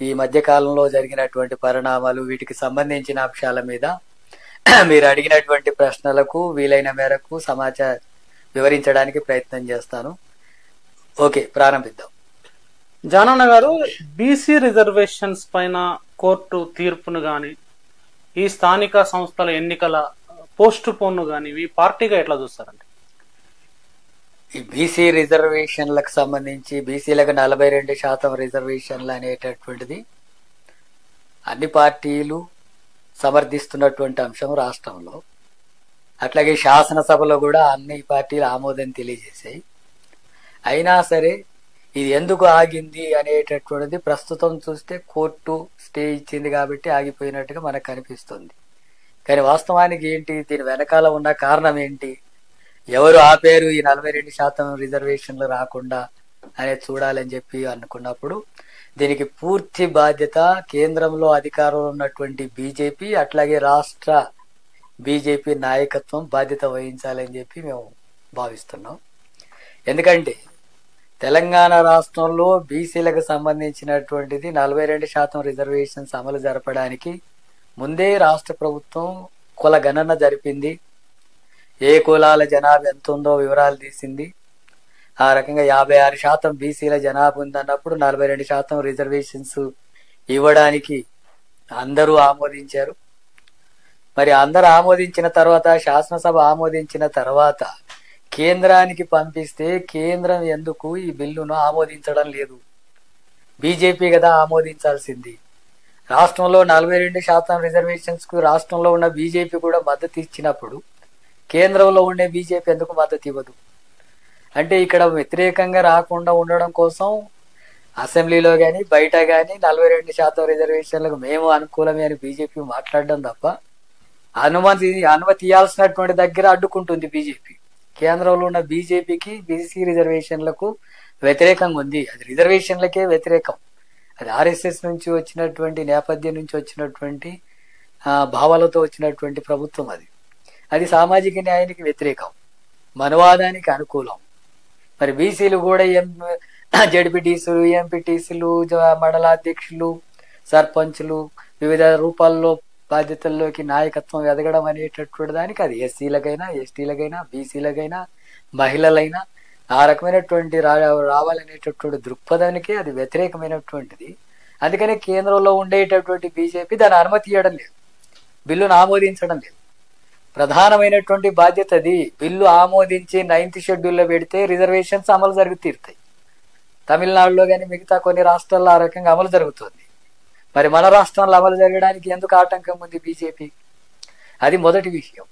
ఈ మధ్య కాలంలో జరిగినటువంటి పరిణామాలు వీటికి సంబంధించిన అంశాల మీద మీరు అడిగినటువంటి ప్రశ్నలకు వీలైన మేరకు సమాచారం వివరించడానికి ప్రయత్నం చేస్తాను. ఓకే, ప్రారంభిద్దాం. జానన్న గారు, బీసీ రిజర్వేషన్స్ పైన కోర్టు తీర్పును గాని, ఈ స్థానిక సంస్థల ఎన్నికల పోస్ట్ పోన్ గాని ఇవి పార్టీగా ఎట్లా చూస్తారండి? ఈ బీసీ రిజర్వేషన్లకు సంబంధించి బీసీలకు 42% రిజర్వేషన్లు అనేటటువంటిది అన్ని పార్టీలు సమర్థిస్తున్నటువంటి అంశం రాష్ట్రంలో. అట్లాగే శాసనసభలో కూడా అన్ని పార్టీలు ఆమోదం తెలియజేశాయి. అయినా సరే ఇది ఎందుకు ఆగింది అనేటటువంటిది ప్రస్తుతం చూస్తే కోర్టు స్టే ఇచ్చింది కాబట్టి ఆగిపోయినట్టుగా మనకు కనిపిస్తుంది. కానీ వాస్తవానికి ఏంటి, దీని వెనకాల ఉన్న కారణం ఏంటి, ఎవరు ఆపేరు ఈ 42% రిజర్వేషన్లు రాకుండా అనేది చూడాలని చెప్పి అనుకున్నప్పుడు దీనికి పూర్తి బాధ్యత కేంద్రంలో అధికారంలో ఉన్నటువంటి బీజేపీ, అట్లాగే రాష్ట్ర బీజేపీ నాయకత్వం బాధ్యత వహించాలని చెప్పి మేము భావిస్తున్నాం. ఎందుకంటే తెలంగాణ రాష్ట్రంలో బీసీలకు సంబంధించినటువంటిది 42% రిజర్వేషన్స్ అమలు జరపడానికి ముందే రాష్ట్ర ప్రభుత్వం కుల గణన జరిపింది. ఏ కులాల జనాభా ఎంత ఉందో వివరాలు తీసింది. ఆ రకంగా 56% బీసీల జనాభా ఉందన్నప్పుడు 42% రిజర్వేషన్స్ ఇవ్వడానికి అందరూ ఆమోదించారు. మరి అందరూ ఆమోదించిన తర్వాత, శాసనసభ ఆమోదించిన తర్వాత కేంద్రానికి పంపిస్తే కేంద్రం ఎందుకు ఈ బిల్లును ఆమోదించడం లేదు? బీజేపీ కదా ఆమోదించాల్సింది. రాష్ట్రంలో 42% రిజర్వేషన్స్ కు రాష్ట్రంలో ఉన్న బీజేపీ కూడా మద్దతు ఇచ్చినప్పుడు కేంద్రంలో ఉండే బీజేపీ ఎందుకు మద్దతు ఇవ్వదు? అంటే ఇక్కడ వ్యతిరేకంగా రాకుండా ఉండడం కోసం అసెంబ్లీలో కానీ బయట కానీ 42% రిజర్వేషన్లకు మేము అనుకూలమే అని బీజేపీ మాట్లాడడం తప్ప అనుమతి ఇవ్వాల్సినటువంటి దగ్గర అడ్డుకుంటుంది బీజేపీ. కేంద్రంలో ఉన్న బీజేపీకి బీసీ రిజర్వేషన్లకు వ్యతిరేకంగా ఉంది. అది రిజర్వేషన్లకే వ్యతిరేకం. అది ఆర్ఎస్ఎస్ నుంచి వచ్చినటువంటి నేపథ్యం నుంచి వచ్చినటువంటి భావాలతో వచ్చినటువంటి ప్రభుత్వం. అది సామాజిక న్యాయానికి వ్యతిరేకం, మనువాదానికి అనుకూలం. మరి బీసీలు కూడా జడ్పీటీసీలు, ఎంపీటీసీలు, మండలాధ్యక్షులు, సర్పంచులు వివిధ రూపాల్లో బాధ్యతల్లోకి నాయకత్వం ఎదగడం అనేటటువంటి దానికి అది ఎస్సీలకైనా, ఎస్టీలకైనా, బీసీలకైనా, మహిళలైనా ఆ రకమైనటువంటి రావాలనేటటువంటి దృక్పథానికి అది వ్యతిరేకమైనటువంటిది. అందుకనే కేంద్రంలో ఉండేటటువంటి బీజేపీ దాన్ని అనుమతి ఇవ్వడం లేదు, బిల్లును ఆమోదించడం లేదు. ప్రధానమైనటువంటి బాధ్యత అది. బిల్లు ఆమోదించి 9th షెడ్యూల్లో పెడితే రిజర్వేషన్స్ అమలు తీరుతాయి. తమిళనాడులో కానీ మిగతా కొన్ని రాష్ట్రాల్లో ఆ రకంగా అమలు జరుగుతుంది. మరి మన రాష్ట్రంలో అమలు జరగడానికి ఎందుకు ఆటంకం ఉంది బీజేపీ? అది మొదటి విషయం.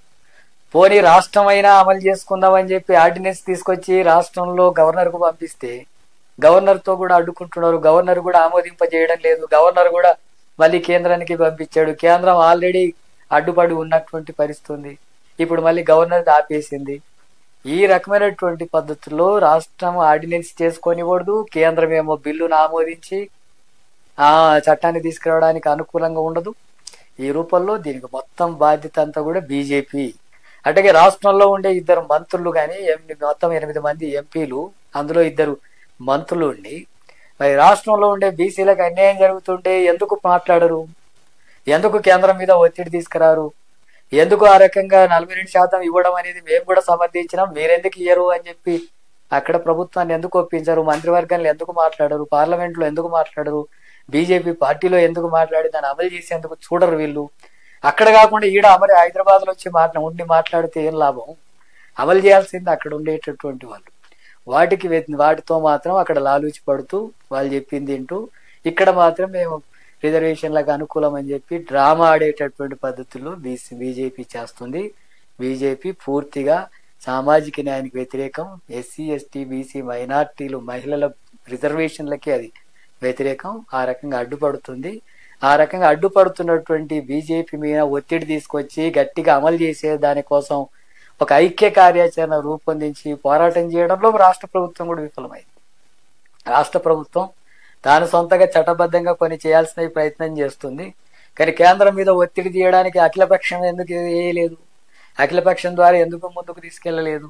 పోనీ రాష్ట్రమైనా అమలు చేసుకుందామని చెప్పి ఆర్డినెన్స్ తీసుకొచ్చి రాష్ట్రంలో గవర్నర్కు పంపిస్తే గవర్నర్తో కూడా అడ్డుకుంటున్నారు. గవర్నర్ కూడా ఆమోదింపజేయడం లేదు. గవర్నర్ కూడా మళ్ళీ కేంద్రానికి పంపించాడు. కేంద్రం ఆల్రెడీ అడ్డుపడి ఉన్నటువంటి పరిస్థితి. ఇప్పుడు మళ్ళీ గవర్నర్ ఆపేసింది. ఈ రకమైనటువంటి పద్ధతుల్లో రాష్ట్రం ఆర్డినెన్స్ చేసుకొనివ్వదు, కేంద్రం ఏమో బిల్లును ఆమోదించి ఆ చట్టాన్ని తీసుకురావడానికి అనుకూలంగా ఉండదు. ఈ రూపంలో దీనికి మొత్తం బాధ్యత అంతా కూడా బీజేపీ. అట్లాగే రాష్ట్రంలో ఉండే 2 మంత్రులు కానీ మొత్తం 8 మంది ఎంపీలు, అందులో 2 మంత్రులు ఉండి మరి రాష్ట్రంలో ఉండే బీసీలకు అన్యాయం జరుగుతుంటే ఎందుకు మాట్లాడరు? ఎందుకు కేంద్రం మీద ఒత్తిడి తీసుకురారు? ఎందుకు ఆ రకంగా 42% ఇవ్వడం అనేది మేము కూడా సమర్థించినాం, మీరెందుకు ఇయ్యరు అని చెప్పి అక్కడ ప్రభుత్వాన్ని ఎందుకు ఒప్పించరు? మంత్రివర్గంలో ఎందుకు మాట్లాడరు? పార్లమెంట్లో ఎందుకు మాట్లాడరు? బీజేపీ పార్టీలో ఎందుకు మాట్లాడి దాన్ని అమలు చేసేందుకు చూడరు వీళ్ళు? అక్కడ కాకుండా ఈడ హైదరాబాద్ లో వచ్చి ఉండి మాట్లాడితే ఏం లాభం? అమలు చేయాల్సింది అక్కడ ఉండేటటువంటి వాళ్ళు. వాటితో మాత్రం అక్కడ లాలూచి పడుతూ వాళ్ళు చెప్పింది వింటూ ఇక్కడ మాత్రం మేము రిజర్వేషన్లకు అనుకూలం అని చెప్పి డ్రామా ఆడేటటువంటి పద్ధతుల్లో బీజేపీ చేస్తుంది. బీజేపీ పూర్తిగా సామాజిక న్యాయానికి వ్యతిరేకం. ఎస్సీ, ఎస్టీ, బీసీ, మైనార్టీలు, మహిళల రిజర్వేషన్లకి అది వ్యతిరేకం. ఆ రకంగా అడ్డుపడుతుంది. ఆ రకంగా అడ్డుపడుతున్నటువంటి బీజేపీ మీద ఒత్తిడి తీసుకొచ్చి గట్టిగా అమలు చేసే దానికోసం ఒక ఐక్య కార్యాచరణ రూపొందించి పోరాటం చేయడంలో రాష్ట్ర ప్రభుత్వం కూడా విఫలమైంది. రాష్ట్ర ప్రభుత్వం తాను సొంతగా చట్టబద్ధంగా కొన్ని చేయాల్సిన ప్రయత్నం చేస్తుంది. కానీ కేంద్రం మీద ఒత్తిడి తీయడానికి అఖిలపక్షం ఎందుకు వేయలేదు? అఖిలపక్షం ద్వారా ఎందుకు ముందుకు తీసుకెళ్లలేదు?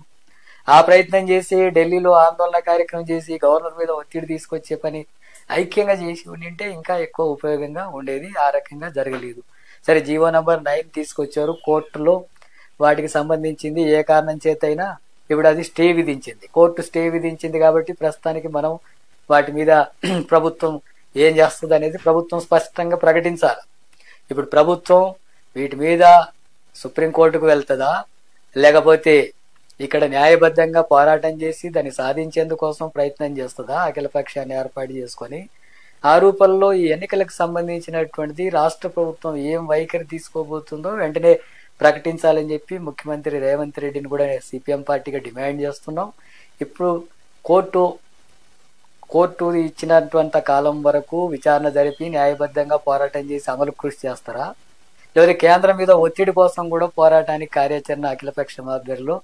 ఆ ప్రయత్నం చేసి ఢిల్లీలో ఆందోళన కార్యక్రమం చేసి గవర్నర్ మీద ఒత్తిడి తీసుకొచ్చే పని ఐక్యంగా చేసి ఉండింటే ఇంకా ఎక్కువ ఉపయోగంగా ఉండేది. ఆ రకంగా జరగలేదు. సరే, జీవో నంబర్ 9 తీసుకొచ్చారు. కోర్టులో వాటికి సంబంధించింది ఏ కారణం చేతైనా ఇప్పుడు అది స్టే విధించింది. కోర్టు స్టే విధించింది కాబట్టి ప్రస్తుతానికి మనం వాటి మీద ప్రభుత్వం ఏం చేస్తుంది అనేది ప్రభుత్వం స్పష్టంగా ప్రకటించాలి. ఇప్పుడు ప్రభుత్వం వీటి మీద సుప్రీంకోర్టుకు వెళ్తుందా, లేకపోతే ఇక్కడ న్యాయబద్ధంగా పోరాటం చేసి దాన్ని సాధించేందుకోసం ప్రయత్నం చేస్తుందా అఖిలపక్షాన్ని ఏర్పాటు చేసుకొని? ఆ రూపంలో ఈ ఎన్నికలకు సంబంధించినటువంటిది రాష్ట్ర ప్రభుత్వం ఏం వైఖరి తీసుకోబోతుందో వెంటనే ప్రకటించాలని చెప్పి ముఖ్యమంత్రి రేవంత్ రెడ్డిని కూడా సిపిఎం పార్టీగా డిమాండ్ చేస్తున్నాం. ఇప్పుడు కోర్టు ఇచ్చినటువంటి కాలం వరకు విచారణ జరిపి న్యాయబద్ధంగా పోరాటం చేసి అమలు కృషి చేస్తారా, లేదా కేంద్రం మీద ఒత్తిడి కోసం కూడా పోరాటానికి కార్యాచరణ అఖిలపక్షం ఆధ్వర్యంలో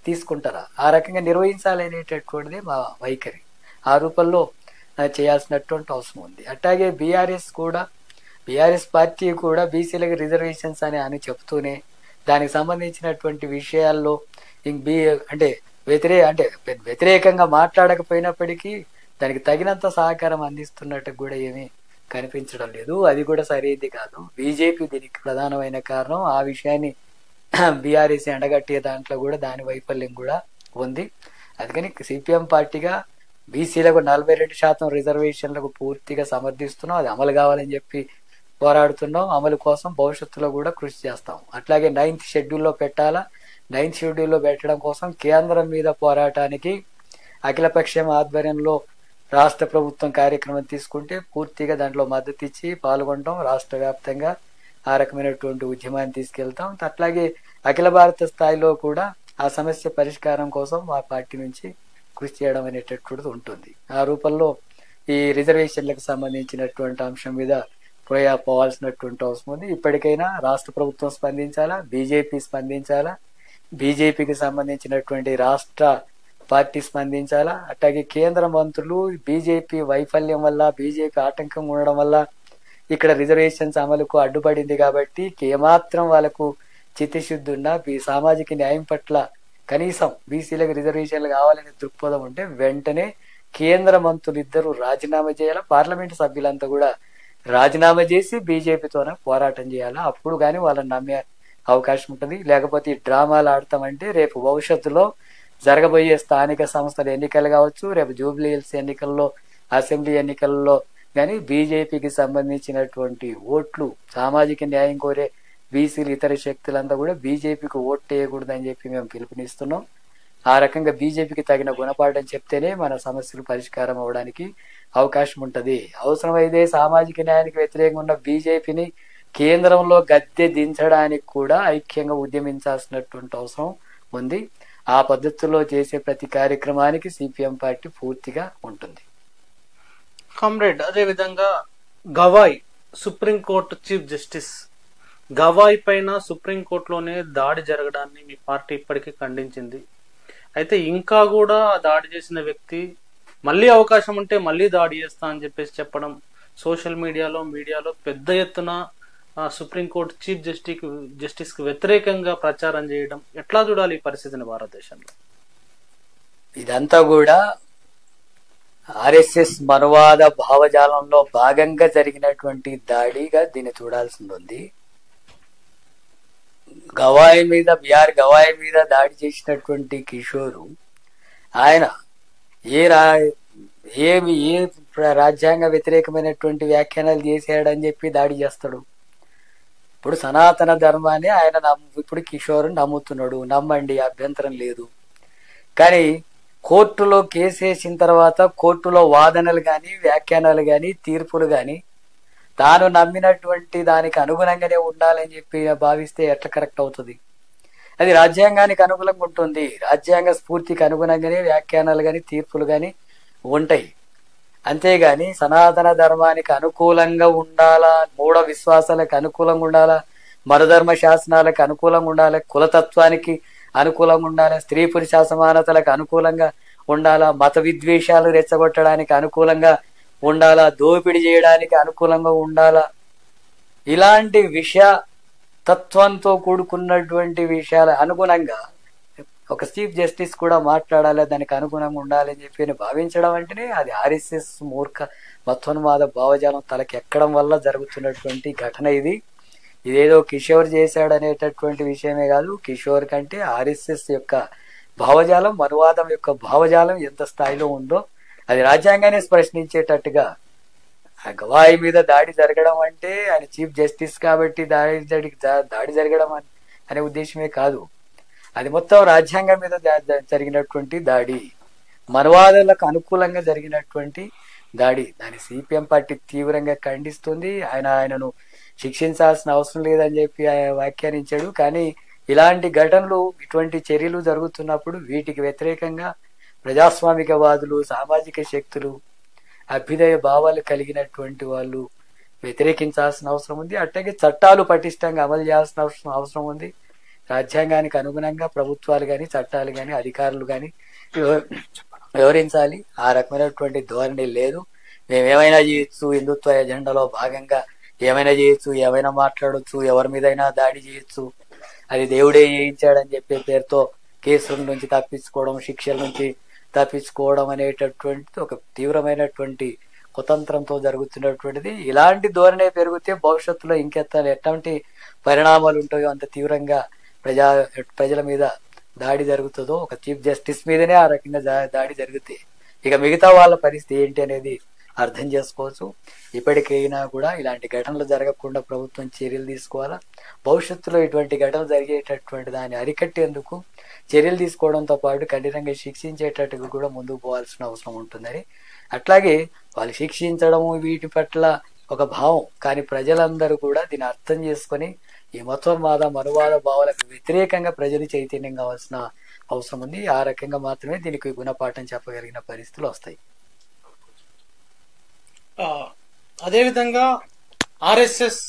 తీసుకుంటారా? ఆ రకంగా నిర్వహించాలనేటటువంటిది మా వైఖరి. ఆ రూపంలో చేయాల్సినటువంటి అవసరం ఉంది. అట్లాగే బీఆర్ఎస్ పార్టీ కూడా బీసీలకు రిజర్వేషన్స్ అని చెప్తూనే దానికి సంబంధించినటువంటి విషయాల్లో అంటే వ్యతిరేకంగా మాట్లాడకపోయినప్పటికీ దానికి తగినంత సహకారం అందిస్తున్నట్టు కూడా ఏమీ కనిపించడం లేదు. అది కూడా సరైనది కాదు. బీజేపీ దీనికి ప్రధానమైన కారణం. ఆ విషయాన్ని బీఆర్ఎస్ ఎండగట్టే దాంట్లో కూడా దాని వైఫల్యం కూడా ఉంది. అందుకని సిపిఎం పార్టీగా బీసీలకు 42% రిజర్వేషన్లకు పూర్తిగా సమర్థిస్తున్నాం. అది అమలు కావాలని చెప్పి పోరాడుతున్నాం. అమలు కోసం భవిష్యత్తులో కూడా కృషి చేస్తాం. అట్లాగే 9th షెడ్యూల్లో పెట్టాలా. 9th షెడ్యూల్లో పెట్టడం కోసం కేంద్రం మీద పోరాటానికి అఖిలపక్షం ఆధ్వర్యంలో రాష్ట్ర ప్రభుత్వం కార్యక్రమం తీసుకుంటే పూర్తిగా దాంట్లో మద్దతు ఇచ్చి పాల్గొంటాం. రాష్ట్ర వ్యాప్తంగా ఆ రకమైనటువంటి ఉద్యమాన్ని తీసుకెళ్తాం. అట్లాగే అఖిల భారత స్థాయిలో కూడా ఆ సమస్య పరిష్కారం కోసం మా పార్టీ నుంచి కృషి చేయడం అనేటటువంటిది ఉంటుంది. ఆ రూపంలో ఈ రిజర్వేషన్లకు సంబంధించినటువంటి అంశం మీద పోవాల్సినటువంటి అవసరం ఉంది. ఇప్పటికైనా రాష్ట్ర ప్రభుత్వం స్పందించాలా, బీజేపీ స్పందించాలా, బీజేపీకి సంబంధించినటువంటి రాష్ట్ర పార్టీ స్పందించాలా. అట్లాగే కేంద్ర మంత్రులు బీజేపీ వైఫల్యం వల్ల, బీజేపీ ఆటంకం ఉండడం వల్ల ఇక్కడ రిజర్వేషన్స్ అమలుకు అడ్డుపడింది కాబట్టి ఏమాత్రం వాళ్ళకు చిత్తశుద్ధి ఉన్నా సామాజిక న్యాయం పట్ల కనీసం బీసీలకు రిజర్వేషన్లు కావాలనే దృక్పథం ఉంటే వెంటనే కేంద్ర మంత్రులు ఇద్దరు రాజీనామా చేయాలా. పార్లమెంటు సభ్యులంతా కూడా రాజీనామా చేసి బీజేపీతోనే పోరాటం చేయాలా. అప్పుడు కానీ వాళ్ళని నమ్మే అవకాశం ఉంటుంది. లేకపోతే ఈ డ్రామాలు ఆడతామంటే రేపు భవిష్యత్తులో జరగబోయే స్థానిక సంస్థల ఎన్నికలు కావచ్చు, రేపు జూబ్లీ హిల్స్ ఎన్నికల్లో, అసెంబ్లీ ఎన్నికల్లో కానీ బీజేపీకి సంబంధించినటువంటి ఓట్లు, సామాజిక న్యాయం కోరే బీసీలు, ఇతర శక్తులంతా కూడా బీజేపీకి ఓటు వేయకూడదని చెప్పి మేము పిలుపునిస్తున్నాం. ఆ రకంగా బీజేపీకి తగిన గుణపాఠం చెప్తేనే మన సమస్యలు పరిష్కారం అవడానికి అవకాశం ఉంటుంది. అవసరమైతే సామాజిక న్యాయానికి వ్యతిరేకంగా ఉన్న బీజేపీని కేంద్రంలో గద్దె దించడానికి కూడా ఐక్యంగా ఉద్యమించాల్సినటువంటి అవసరం ఉంది. ఆ పద్ధతుల్లో చేసే ప్రతి కార్యక్రమానికి సిపిఎం పార్టీ పూర్తిగా ఉంటుంది. కామ్రేడ్, అదేవిధంగా Gavai supreme court chief justice Gavai పైన సుప్రీంకోర్టులోనే దాడి జరగడాన్ని మీ పార్టీ ఇప్పటికీ ఖండించింది. అయితే ఇంకా కూడా దాడి చేసిన వ్యక్తి మళ్ళీ అవకాశం ఉంటే మళ్ళీ దాడి చేస్తా అని చెప్పడం సోషల్ మీడియాలో పెద్ద ఎత్తున సుప్రీంకోర్టు చీఫ్ జస్టిస్ కి వ్యతిరేకంగా ప్రచారం చేయడం, ఎట్లా చూడాలి ఈ పరిస్థితిని భారతదేశంలో? ఇదంతా కూడా ఆర్ఎస్ఎస్ మనువాద భావజాలంలో భాగంగా జరిగినటువంటి దాడిగా దీన్ని చూడాల్సింది ఉంది. బిఆర్ గవాయ్ మీద దాడి చేసినటువంటి కిషోరు ఆయన ఏ రాజ్యాంగ వ్యతిరేకమైనటువంటి వ్యాఖ్యానాలు చేశాడని చెప్పి దాడి చేస్తాడు. ఇప్పుడు సనాతన ధర్మాన్ని ఆయన ఇప్పుడు కిషోర్ నమ్ముతున్నాడు, నమ్మండి, అభ్యంతరం లేదు. కానీ కోర్టులో కేసు వేసిన తర్వాత కోర్టులో వాదనలు కానీ, వ్యాఖ్యానాలు కానీ, తీర్పులు కానీ తాను నమ్మినటువంటి దానికి అనుగుణంగానే ఉండాలని చెప్పి భావిస్తే ఎట్లా కరెక్ట్ అవుతుంది? అది రాజ్యాంగానికి అనుకూలంగా ఉంటుంది. రాజ్యాంగ స్ఫూర్తికి అనుగుణంగానే వ్యాఖ్యానాలు కానీ, తీర్పులు కానీ ఉంటాయి. అంతేగాని సనాతన ధర్మానికి అనుకూలంగా ఉండాలా, మూఢ విశ్వాసాలకు అనుకూలంగా ఉండాలా, మరధర్మ శాసనాలకు అనుకూలంగా ఉండాలి, కులతత్వానికి అనుకూలంగా ఉండాలి, స్త్రీ పురుష సమానతలకు అనుకూలంగా ఉండాలా, మత విద్వేషాలు రెచ్చగొట్టడానికి అనుకూలంగా ఉండాలా, దోపిడీ చేయడానికి అనుకూలంగా ఉండాలా, ఇలాంటి తత్వంతో కూడుకున్నటువంటి విషయాల అనుగుణంగా ఒక చీఫ్ జస్టిస్ కూడా మాట్లాడాలి, దానికి అనుగుణంగా ఉండాలని చెప్పి భావించడం అంటేనే అది ఆర్ఎస్ఎస్ మతోన్మాద భావజాలం తలకెక్కడం వల్ల జరుగుతున్నటువంటి ఘటన ఇది. ఇదేదో కిషోర్ చేశాడనేటటువంటి విషయమే కాదు, కిషోర్ కంటే ఆర్ఎస్ఎస్ యొక్క భావజాలం, మనువాదం యొక్క భావజాలం ఎంత స్థాయిలో ఉందో అది రాజ్యాంగాన్ని ప్రశ్నించేటట్టుగా. ఆ గవాయి మీద దాడి జరగడం అంటే ఆయన చీఫ్ జస్టిస్ కాబట్టి దాడి జరగడం అనే ఉద్దేశమే కాదు, అది మొత్తం రాజ్యాంగం మీద జరిగినటువంటి దాడి, మనువాదులకు అనుకూలంగా జరిగినటువంటి దాడి. దాన్ని సిపిఎం పార్టీ తీవ్రంగా ఖండిస్తుంది. ఆయనను శిక్షించాల్సిన అవసరం లేదని చెప్పి వ్యాఖ్యానించాడు. కానీ ఇలాంటి ఘటనలు, ఇటువంటి చర్యలు జరుగుతున్నప్పుడు వీటికి వ్యతిరేకంగా ప్రజాస్వామికవాదులు, సామాజిక శక్తులు, అభ్యుదయ భావాలు కలిగినటువంటి వాళ్ళు వ్యతిరేకించాల్సిన అవసరం ఉంది. అట్లాగే చట్టాలు పటిష్టంగా అమలు చేయాల్సిన అవసరం ఉంది. రాజ్యాంగానికి అనుగుణంగా ప్రభుత్వాలు కానీ, చట్టాలు కానీ, అధికారులు కానీ వివరించాలి. ఆ రకమైనటువంటి ధోరణి లేదు. మేమేమైనా చేయొచ్చు, హిందుత్వ ఎజెండాలో భాగంగా ఏమైనా చేయొచ్చు, ఏమైనా మాట్లాడొచ్చు, ఎవరి మీదైనా దాడి చేయొచ్చు, అది దేవుడే చేయించాడని చెప్పే పేరుతో కేసుల నుంచి తప్పించుకోవడం, శిక్షల నుంచి తప్పించుకోవడం అనేటటువంటి ఒక తీవ్రమైనటువంటి కుతంత్రంతో జరుగుతున్నటువంటిది. ఇలాంటి ధోరణి పెరిగితే భవిష్యత్తులో ఎట్లాంటి పరిణామాలు ఉంటాయో, అంత తీవ్రంగా ప్రజల మీద దాడి జరుగుతుందో, ఒక చీఫ్ జస్టిస్ మీదనే ఆ రకంగా దాడి జరిగితే ఇక మిగతా వాళ్ళ పరిస్థితి ఏంటి అనేది అర్థం చేసుకోవచ్చు. ఇప్పటికైనా కూడా ఇలాంటి ఘటనలు జరగకుండా ప్రభుత్వం చర్యలు తీసుకోవాలా. భవిష్యత్తులో ఇటువంటి ఘటనలు జరిగేటటువంటి దాన్ని అరికట్టేందుకు చర్యలు తీసుకోవడంతో పాటు కఠినంగా శిక్షించేటట్టుగా కూడా ముందుకు పోవాల్సిన అవసరం ఉంటుందని. అట్లాగే వాళ్ళు శిక్షించడము వీటి పట్ల ఒక భావం, కానీ ప్రజలందరూ కూడా దీన్ని అర్థం చేసుకొని ఈ మతోన్మాద మనువాద భావాలకు వ్యతిరేకంగా ప్రజలు చైతన్యం కావాల్సిన అవసరం ఉంది. ఆ రకంగా మాత్రమే దీనికి గుణపాఠం చెప్పగలిగిన పరిస్థితులు వస్తాయి. అదేవిధంగా ఆర్ఎస్ఎస్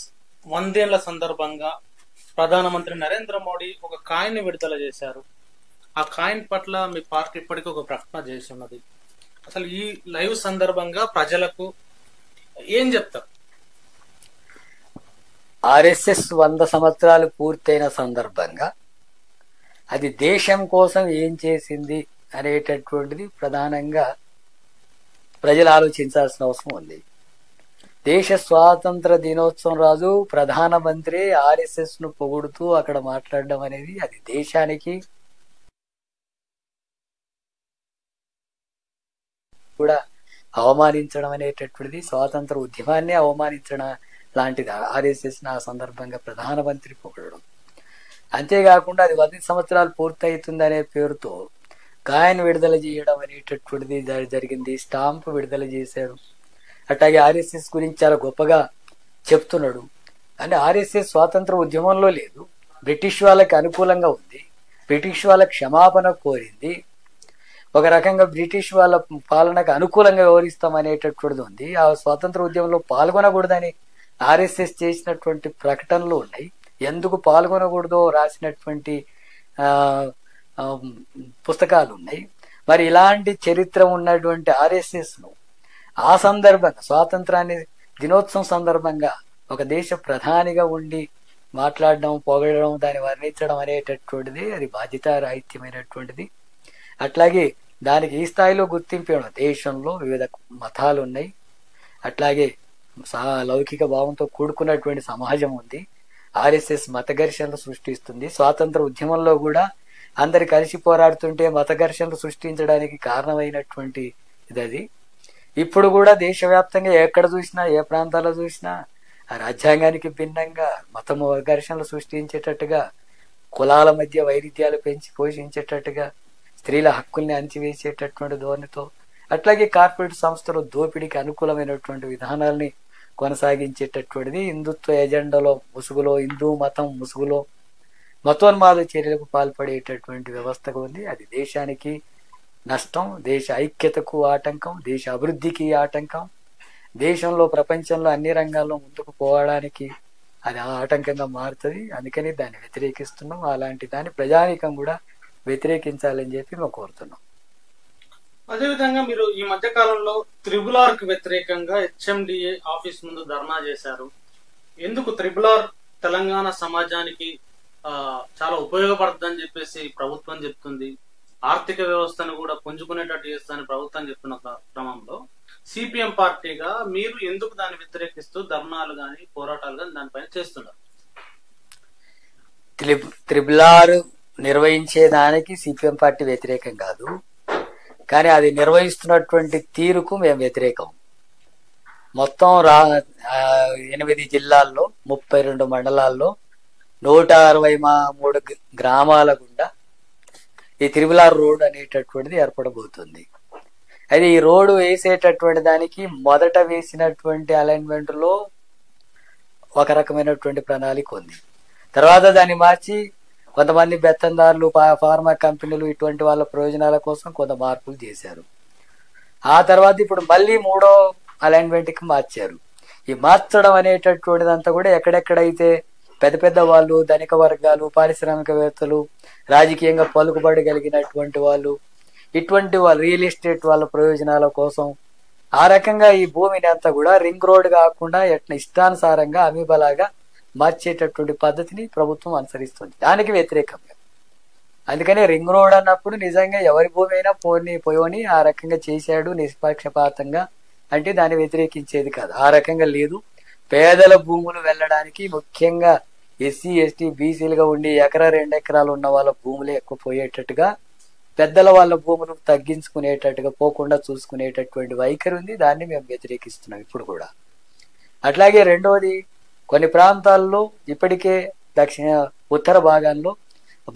100 ఏళ్ల సందర్భంగా ప్రధానమంత్రి నరేంద్ర మోడీ ఒక కాయిన్ విడుదల చేశారు. ఆ కాయిన్ పట్ల మీ పార్టీ ఇప్పటికీ ఒక ప్రకటన చేసి ఉన్నది. అసలు ఈ లైవ్ సందర్భంగా ప్రజలకు ఏం చెప్తారు? ఆర్ఎస్ఎస్ 100 సంవత్సరాలు పూర్తయిన సందర్భంగా అది దేశం కోసం ఏం చేసింది అనేటటువంటిది ప్రధానంగా ప్రజలు ఆలోచించాల్సిన అవసరం ఉంది. దేశ స్వాతంత్ర దినోత్సవం రోజు ప్రధానమంత్రి ఆర్ఎస్ఎస్ ను పొగుడుతూ అక్కడ మాట్లాడడం అనేది అది దేశానికి కూడా అవమానించడం అనేటటువంటిది, స్వాతంత్ర ఉద్యమాన్ని అవమానించడం లాంటిది ఆర్ఎస్ఎస్ ఆ సందర్భంగా ప్రధానమంత్రి పొగడడం. అంతేకాకుండా అది 100 సంవత్సరాలు పూర్తవుతుంది అనే పేరుతో కాయిన్ విడుదల చేయడం అనేటటువంటిది జరిగింది. స్టాంప్ విడుదల చేశారు. అట్లాగే ఆర్ఎస్ఎస్ గురించి చాలా గొప్పగా చెప్తున్నాడు. అంటే ఆర్ఎస్ఎస్ స్వాతంత్ర ఉద్యమంలో లేదు, బ్రిటిష్ వాళ్ళకి అనుకూలంగా ఉంది, బ్రిటిష్ వాళ్ళ క్షమాపణ కోరింది, ఒక రకంగా బ్రిటిష్ వాళ్ళ పాలనకు అనుకూలంగా వ్యవహరిస్తాం అనేటటువంటిది ఉంది. ఆ స్వాతంత్ర ఉద్యమంలో పాల్గొనకూడదని ఆర్ఎస్ఎస్ చేసినటువంటి ప్రకటనలు ఉన్నాయి. ఎందుకు పాల్గొనకూడదో రాసినటువంటి పుస్తకాలు ఉన్నాయి. మరి ఇలాంటి చరిత్ర ఉన్నటువంటి ఆర్ఎస్ఎస్ ను ఆ సందర్భంగా స్వాతంత్రాన్ని దినోత్సవం సందర్భంగా ఒక దేశ ప్రధానిగా ఉండి మాట్లాడడం, పొగడడం, దాన్ని వర్ణించడం అనేటటువంటిది అది బాధ్యతారాహిత్యమైనటువంటిది. అట్లాగే దానికి ఈ స్థాయిలో గుర్తింపు ఇవ్వడం. దేశంలో వివిధ మతాలు ఉన్నాయి, అట్లాగే లౌకిక భావంతో కూడుకున్నటువంటి సమాజం ఉంది. ఆర్ఎస్ఎస్ మత ఘర్షణలు సృష్టిస్తుంది. స్వాతంత్ర ఉద్యమంలో కూడా అందరు కలిసి పోరాడుతుంటే మత ఘర్షణలు సృష్టించడానికి కారణమైనటువంటి ఇది. ఇప్పుడు కూడా దేశవ్యాప్తంగా ఎక్కడ చూసినా, ఏ ప్రాంతాల్లో చూసినా ఆ రాజ్యాంగానికి భిన్నంగా మత ఘర్షణలు సృష్టించేటట్టుగా, కులాల మధ్య వైరుధ్యాలు పెంచి పోషించేటట్టుగా, స్త్రీల హక్కుల్ని అణచివేసేటటువంటి ధోరణితో, అట్లాగే కార్పొరేట్ సంస్థలు దోపిడీకి అనుకూలమైనటువంటి విధానాల్ని కొనసాగించేటటువంటిది హిందుత్వ ఎజెండాలో ముసుగులో, హిందూ మతం ముసుగులో మతోన్మాద చర్యలకు పాల్పడేటటువంటి వ్యవస్థగా ఉంది. అది దేశానికి నష్టం, దేశ ఐక్యతకు ఆటంకం, దేశ అభివృద్ధికి ఆటంకం, దేశంలో ప్రపంచంలో అన్ని రంగాల్లో ముందుకు పోవడానికి అది ఆటంకంగా మారుతుంది. అందుకని దాన్ని వ్యతిరేకిస్తున్నాం. అలాంటి దాన్ని ప్రజానీకం కూడా వ్యతిరేకించాలని చెప్పి మేము కోరుతున్నాం. అదేవిధంగా మీరు ఈ మధ్య కాలంలో త్రిబుల్ కు వ్యతిరేకంగా హెచ్ఎండిఏ ఆఫీస్ ముందు ధర్నా చేశారు. ఎందుకు త్రిబుల్ తెలంగాణ సమాజానికి చాలా ఉపయోగపడుతుందని చెప్పేసి ప్రభుత్వం చెప్తుంది, ఆర్థిక వ్యవస్థను కూడా పుంజుకునేటట్టు చేస్తుందని ప్రభుత్వం చెప్తున్న క్రమంలో సిపిఎం పార్టీగా మీరు ఎందుకు దాన్ని వ్యతిరేకిస్తూ ధర్నాలు గాని పోరాటాలు గాని దానిపైన చేస్తున్నారు? త్రిబుల్ ఆర్ నిర్వహించేదానికి సిపిఎం పార్టీ వ్యతిరేకం కాదు, కానీ అది నిర్వహిస్తున్నటువంటి తీరుకు మేము వ్యతిరేకం. మొత్తం 8 జిల్లాల్లో 32 మండలాల్లో 163 గ్రామాల గుండా ఈ త్రిబుల్ ఆర్ రోడ్ అనేటటువంటిది ఏర్పడబోతుంది. అది ఈ రోడ్డు వేసేటటువంటి దానికి మొదట వేసినటువంటి అలైన్మెంట్ లో ఒక రకమైనటువంటి ప్రణాళిక ఉంది. తర్వాత దాన్ని మార్చి కొంతమంది బెత్తందారులు, ఫార్మా కంపెనీలు ఇటువంటి వాళ్ళ ప్రయోజనాల కోసం కొంత మార్పులు చేశారు. ఆ తర్వాత ఇప్పుడు మళ్ళీ 3వ అలైన్మెంట్ కి మార్చారు. ఈ మార్చడం అనేటటువంటిదంతా కూడా ఎక్కడెక్కడైతే పెద్ద పెద్ద వాళ్ళు, ధనిక వర్గాలు, పారిశ్రామికవేత్తలు, రాజకీయంగా పలుకుబడి కలిగినటువంటి వాళ్ళు, ఇటువంటి వాళ్ళు రియల్ ఎస్టేట్ వాళ్ళ ప్రయోజనాల కోసం ఆ రకంగా ఈ భూమిని అంతా కూడా రింగ్ రోడ్ కాకుండా ఇష్టానుసారంగా అమీబలాగా మార్చేటటువంటి పద్ధతిని ప్రభుత్వం అనుసరిస్తుంది. దానికి వ్యతిరేకంగా అందుకని రింగ్ రోడ్ అన్నప్పుడు నిజంగా ఎవరి భూమి అయినా పోని ఆ రకంగా చేశాడు నిష్పక్షపాతంగా అంటే దాన్ని వ్యతిరేకించేది కాదు. ఆ రకంగా లేదు. పేదల భూములు వెళ్ళడానికి ముఖ్యంగా ఎస్సీ ఎస్టీ బీసీలుగా ఉండి 1-2 ఎకరాలు ఉన్న వాళ్ళ భూములే ఎక్కువ పోయేటట్టుగా, పెద్దల వాళ్ళ భూములు తగ్గించుకునేటట్టుగా పోకుండా చూసుకునేటటువంటి వైఖరి ఉంది. దాన్ని మేము వ్యతిరేకిస్తున్నాం ఇప్పుడు కూడా. అట్లాగే రెండవది, కొన్ని ప్రాంతాల్లో ఇప్పటికే ఉత్తర భాగాల్లో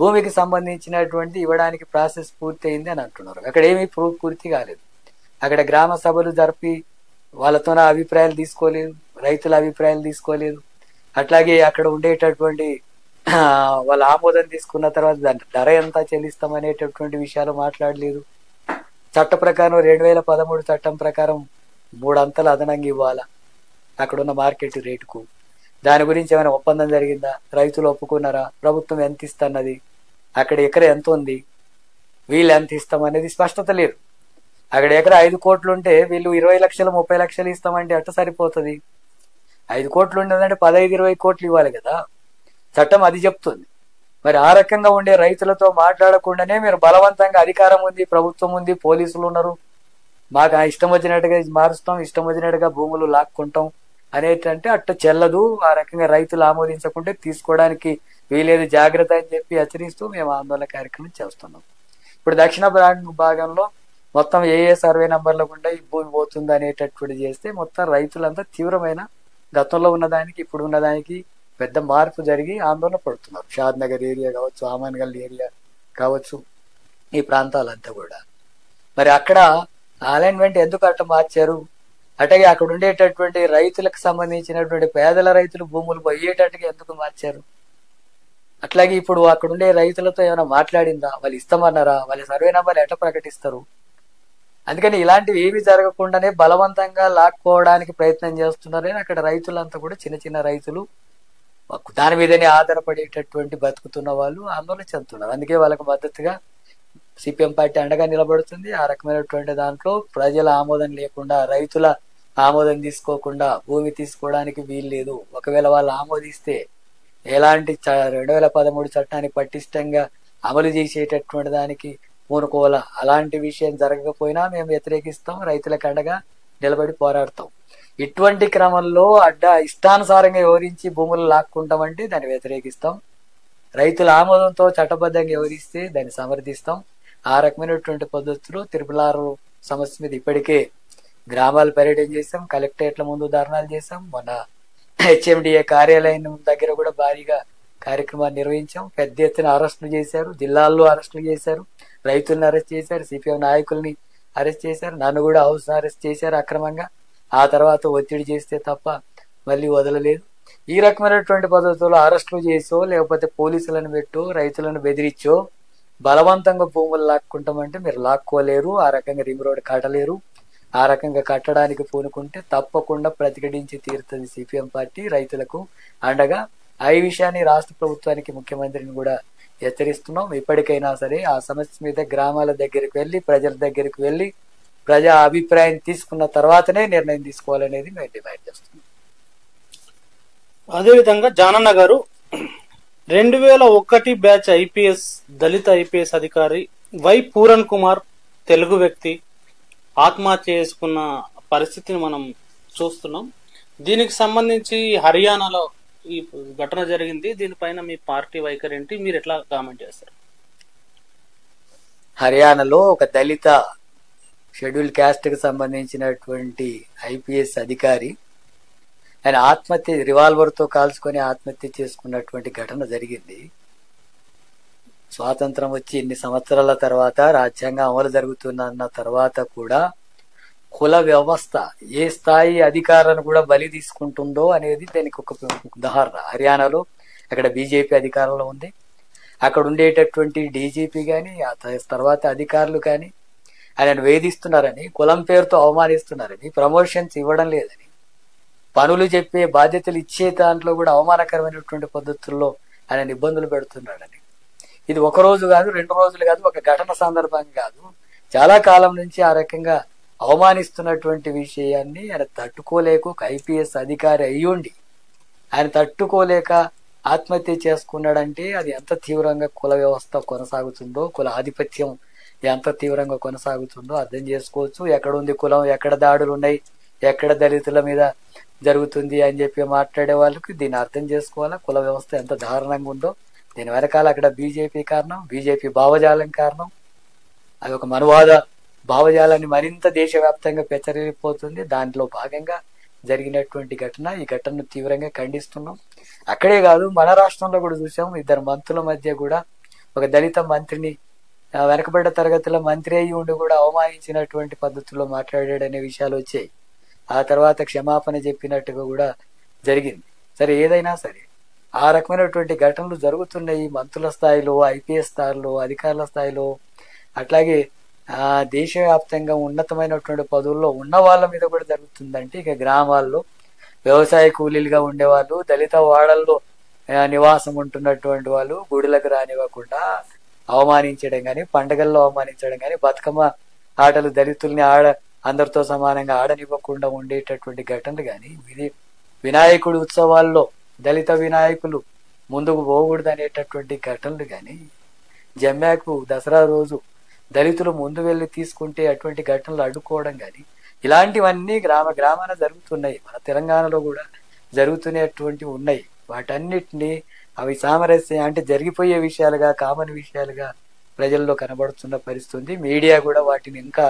భూమికి సంబంధించినటువంటి ఇవ్వడానికి ప్రాసెస్ పూర్తయింది అని అంటున్నారు. అక్కడ ఏమీ పూర్తి కాలేదు. అక్కడ గ్రామ సభలు జరిపి వాళ్ళతో అభిప్రాయాలు తీసుకోలేదు, రైతుల అభిప్రాయాలు తీసుకోలేదు. అట్లాగే అక్కడ ఉండేటటువంటి వాళ్ళ ఆమోదం తీసుకున్న తర్వాత దాని ధర ఎంత చెల్లిస్తామనేటటువంటి విషయాలు మాట్లాడలేదు. చట్ట ప్రకారం 2013 చట్టం ప్రకారం 3 అంతలు అదనంగా ఇవ్వాలా అక్కడున్న మార్కెట్ రేటుకు. దాని గురించి ఏమైనా ఒప్పందం జరిగిందా? రైతులు ఒప్పుకున్నారా? ప్రభుత్వం ఎంత ఇస్తున్నది? అక్కడ ఎకర ఎంత ఉంది? వీళ్ళు ఎంత ఇస్తాం అనేది స్పష్టత లేదు. అక్కడ ఎకర 5 కోట్లు ఉంటే వీళ్ళు 20 లక్షలు 30 లక్షలు ఇస్తామంటే అట్ట సరిపోతుంది. 5 కోట్లు ఉండదంటే 15-20 కోట్లు ఇవ్వాలి కదా. చట్టం అది చెప్తుంది. మరి ఆ రకంగా ఉండే రైతులతో మాట్లాడకుండానే మీరు బలవంతంగా అధికారం ఉంది, ప్రభుత్వం ఉంది, పోలీసులు ఉన్నారు, మాకు ఇష్టం వచ్చినట్టుగా మారుస్తాం, ఇష్టం వచ్చినట్టుగా భూములు లాక్కుంటాం అనేటంటే అట్ట చెల్లదు. ఆ రకంగా రైతులు ఆమోదించకుంటే తీసుకోవడానికి వీలేదు, జాగ్రత్త అని చెప్పి హెచ్చరిస్తూ మేము ఆందోళన కార్యక్రమం చేస్తున్నాం. ఇప్పుడు దక్షిణ భాగంలో మొత్తం ఏ సర్వే నంబర్ల గుండా ఈ భూమి పోతుంది అనేటటువంటి చేస్తే మొత్తం రైతులంతా తీవ్రమైన గతంలో ఉన్నదానికి ఇప్పుడు ఉన్నదానికి పెద్ద మార్పు జరిగి ఆందోళన పడుతున్నారు. షాద్ నగర్ ఏరియా కావచ్చు, ఆమన్గల్ ఏరియా కావచ్చు, ఈ ప్రాంతాలంతా కూడా. మరి అక్కడ అలైన్మెంట్ ఎందుకు అట్ట మార్చారు? అట్లాగే అక్కడ ఉండేటటువంటి రైతులకు సంబంధించినటువంటి పేదల రైతులు భూములు పోయేటట్టుగా ఎందుకు మార్చారు? అట్లాగే ఇప్పుడు అక్కడ ఉండే రైతులతో ఏమైనా మాట్లాడిందా? వాళ్ళు ఇస్తామన్నారా? వాళ్ళ సర్వే నంబర్లు ఎట్లా ప్రకటిస్తారు? అందుకని ఇలాంటివి ఏమి జరగకుండానే బలవంతంగా లాక్కోవడానికి ప్రయత్నం చేస్తున్నారని అక్కడ రైతులంతా కూడా చిన్న చిన్న రైతులు దాని మీదనే ఆధారపడేటటువంటి బతుకుతున్న వాళ్ళు ఆందోళన చెందుతున్నారు. అందుకే వాళ్ళకు మద్దతుగా సిపిఎం పార్టీ అండగా నిలబడుతుంది. ఆ రకమైనటువంటి దాంట్లో ప్రజల ఆమోదం లేకుండా, రైతుల ఆమోదం తీసుకోకుండా భూమి తీసుకోవడానికి వీలు లేదు. ఒకవేళ వాళ్ళు ఆమోదిస్తే ఎలాంటి 2013 చట్టాన్ని పటిష్టంగా అమలు చేసేటటువంటి దానికి పూనుకోవాల. అలాంటి విషయం జరగకపోయినా మేము వ్యతిరేకిస్తాం, రైతులకు అండగా నిలబడి పోరాడతాం. ఇటువంటి క్రమంలో ఇష్టానుసారంగా వివరించి భూములు లాక్కుంటామంటే దాన్ని వ్యతిరేకిస్తాం. రైతుల ఆమోదంతో చట్టబద్ధంగా వివరిస్తే దాన్ని సమర్థిస్తాం. ఆ రకమైనటువంటి పద్ధతులు త్రిబుల్ ఆర్ సమస్య మీద ఇప్పటికే గ్రామాలు పర్యటన చేశాం, కలెక్టరేట్ల ముందు ధర్నాలు చేశాం, మన హెచ్ఎండిఏ కార్యాలయం దగ్గర కూడా భారీగా కార్యక్రమాన్ని నిర్వహించాం. పెద్ద ఎత్తున అరెస్టులు చేశారు, జిల్లాల్లో అరెస్టులు చేశారు, రైతులను అరెస్ట్ చేశారు, సిపిఎం నాయకుల్ని అరెస్ట్ చేశారు, నన్ను కూడా హౌస్ అరెస్ట్ చేశారు అక్రమంగా. ఆ తర్వాత ఒత్తిడి చేస్తే తప్ప మళ్ళీ వదలలేదు. ఈ రకమైనటువంటి పద్ధతుల్లో అరెస్టులు చేసో లేకపోతే పోలీసులను పెట్టో రైతులను బెదిరించో బలవంతంగా భూములు లాక్కుంటామంటే మీరు లాక్కోలేరు. ఆ రకంగా రింగ్ రోడ్ కట్టలేరు. ఆ రకంగా కట్టడానికి పూనుకుంటే తప్పకుండా ప్రతిఘటించి తీరుతుంది సిపిఎం పార్టీ రైతులకు అండగా. ఆ విషయాన్ని రాష్ట్ర ప్రభుత్వానికి, ముఖ్యమంత్రిని కూడా హెచ్చరిస్తున్నాం. ఇప్పటికైనా సరే ఆ సమస్య మీద గ్రామాల దగ్గరికి వెళ్ళి, ప్రజల దగ్గరికి వెళ్ళి ప్రజా అభిప్రాయం తీసుకున్న తర్వాతనే నిర్ణయం తీసుకోవాలనేది మేము డిమాండ్ చేస్తున్నాం. అదేవిధంగా జానన్న గారు 2001 బ్యాచ్ ఐపీఎస్ దళిత ఐపీఎస్ అధికారి వై పూరన్ కుమార్ తెలుగు వ్యక్తి ఆత్మహత్య చేసుకున్న పరిస్థితిని మనం చూస్తున్నాం. దీనికి సంబంధించి హర్యానాలో ఈ ఘటన జరిగింది. దీనిపైన మీ పార్టీ వైఖరి ఏంటి, మీరు ఎట్లా కామెంట్ చేస్తారు? హర్యానాలో ఒక దళిత షెడ్యూల్ క్యాస్ట్ కి సంబంధించినటువంటి ఐపీఎస్ అధికారి ఆయన ఆత్మహత్య, రివాల్వర్ తో కాల్చుకొని ఆత్మహత్య చేసుకున్నటువంటి ఘటన జరిగింది. స్వాతంత్రం వచ్చి ఇన్ని సంవత్సరాల తర్వాత, రాజ్యాంగం అమలు జరుగుతున్న తర్వాత కూడా కుల వ్యవస్థ ఏ స్థాయి అధికారాన్ని కూడా బలి తీసుకుంటుందో అనేది దానికి ఒక ఉదాహరణ. హర్యానాలో అక్కడ బీజేపీ అధికారంలో ఉంది. అక్కడ ఉండేటటువంటి డీజీపీ కానీ ఆ తర్వాత అధికారులు కానీ ఆయనను వేధిస్తున్నారని, కులం పేరుతో అవమానిస్తున్నారని, ప్రమోషన్స్ ఇవ్వడం లేదని, పనులు చెప్పే బాధ్యతలు ఇచ్చే దాంట్లో కూడా అవమానకరమైనటువంటి పద్ధతుల్లో ఆయన ఇబ్బందులు పెడుతున్నాడని. ఇది ఒక రోజు కాదు, 2 రోజులు కాదు, ఒక ఘటన సందర్భంగా కాదు, చాలా కాలం నుంచి ఆ రకంగా అవమానిస్తున్నటువంటి విషయాన్ని ఆయన తట్టుకోలేక, ఒక ఐపీఎస్ అధికారి అయ్యుండి ఆయన తట్టుకోలేక ఆత్మహత్య చేసుకున్నాడంటే అది ఎంత తీవ్రంగా కుల వ్యవస్థ కొనసాగుతుందో, కుల ఆధిపత్యం ఎంత తీవ్రంగా కొనసాగుతుందో అర్థం చేసుకోవచ్చు. ఎక్కడ ఉంది కులం, ఎక్కడ దాడులు ఉన్నాయి, ఎక్కడ దళితుల మీద జరుగుతుంది అని చెప్పి మాట్లాడే వాళ్ళకి దీన్ని అర్థం చేసుకోవాలా. కుల వ్యవస్థ ఎంత దారుణంగా ఉందో, దీని వెనకాల అక్కడ బీజేపీ కారణం, బీజేపీ భావజాలం కారణం. అది ఒక మనువాద భావజాలాన్ని మరింత దేశవ్యాప్తంగా పెచ్చరిపోతుంది. దాంట్లో భాగంగా జరిగినటువంటి ఘటన. ఈ ఘటనను తీవ్రంగా ఖండిస్తున్నాం. అక్కడే కాదు, మన రాష్ట్రంలో కూడా చూసాం. 2 మంత్రుల మధ్య కూడా ఒక దళిత మంత్రిని, వెనకబడ్డ తరగతుల మంత్రి అయి ఉండి కూడా అవమానించినటువంటి పద్ధతుల్లో మాట్లాడాడనే విషయాలు వచ్చాయి. ఆ తర్వాత క్షమాపణ చెప్పినట్టుగా కూడా జరిగింది. సరే, ఏదైనా సరే ఆ రకమైనటువంటి ఘటనలు జరుగుతున్నాయి మంత్రుల స్థాయిలో, ఐపీఎస్ స్థాయిలో, అధికారుల స్థాయిలో. అట్లాగే దేశవ్యాప్తంగా ఉన్నతమైనటువంటి పదవుల్లో ఉన్న వాళ్ళ మీద కూడా జరుగుతుందంటే, ఇక గ్రామాల్లో వ్యవసాయ కూలీలుగా ఉండేవాళ్ళు, దళిత వాడల్లో నివాసం ఉంటున్నటువంటి వాళ్ళు గుడులకు రానివ్వకుండా అవమానించడం కానీ, పండగల్లో అవమానించడం కానీ, బతుకమ్మ ఆటలు దళితుల్ని అందరితో సమానంగా ఆడనివ్వకుండా ఉండేటటువంటి ఘటనలు కానీ, వినాయకుడి ఉత్సవాల్లో దళిత వినాయకులు ముందుకు పోకూడదు అనేటటువంటి ఘటనలు కానీ, జమ్యాకు దసరా రోజు దళితులు ముందు వెళ్ళి తీసుకుంటే అటువంటి ఘటనలు అడ్డుకోవడం కానీ, ఇలాంటివన్నీ గ్రామాన జరుగుతున్నాయి. మన తెలంగాణలో కూడా జరుగుతున్నటువంటివి ఉన్నాయి. వాటన్నిటినీ అవి సామరస్యం అంటే జరిగిపోయే విషయాలుగా, కామన్ విషయాలుగా ప్రజల్లో కనబడుతున్న పరిస్థితి. మీడియా కూడా వాటిని ఇంకా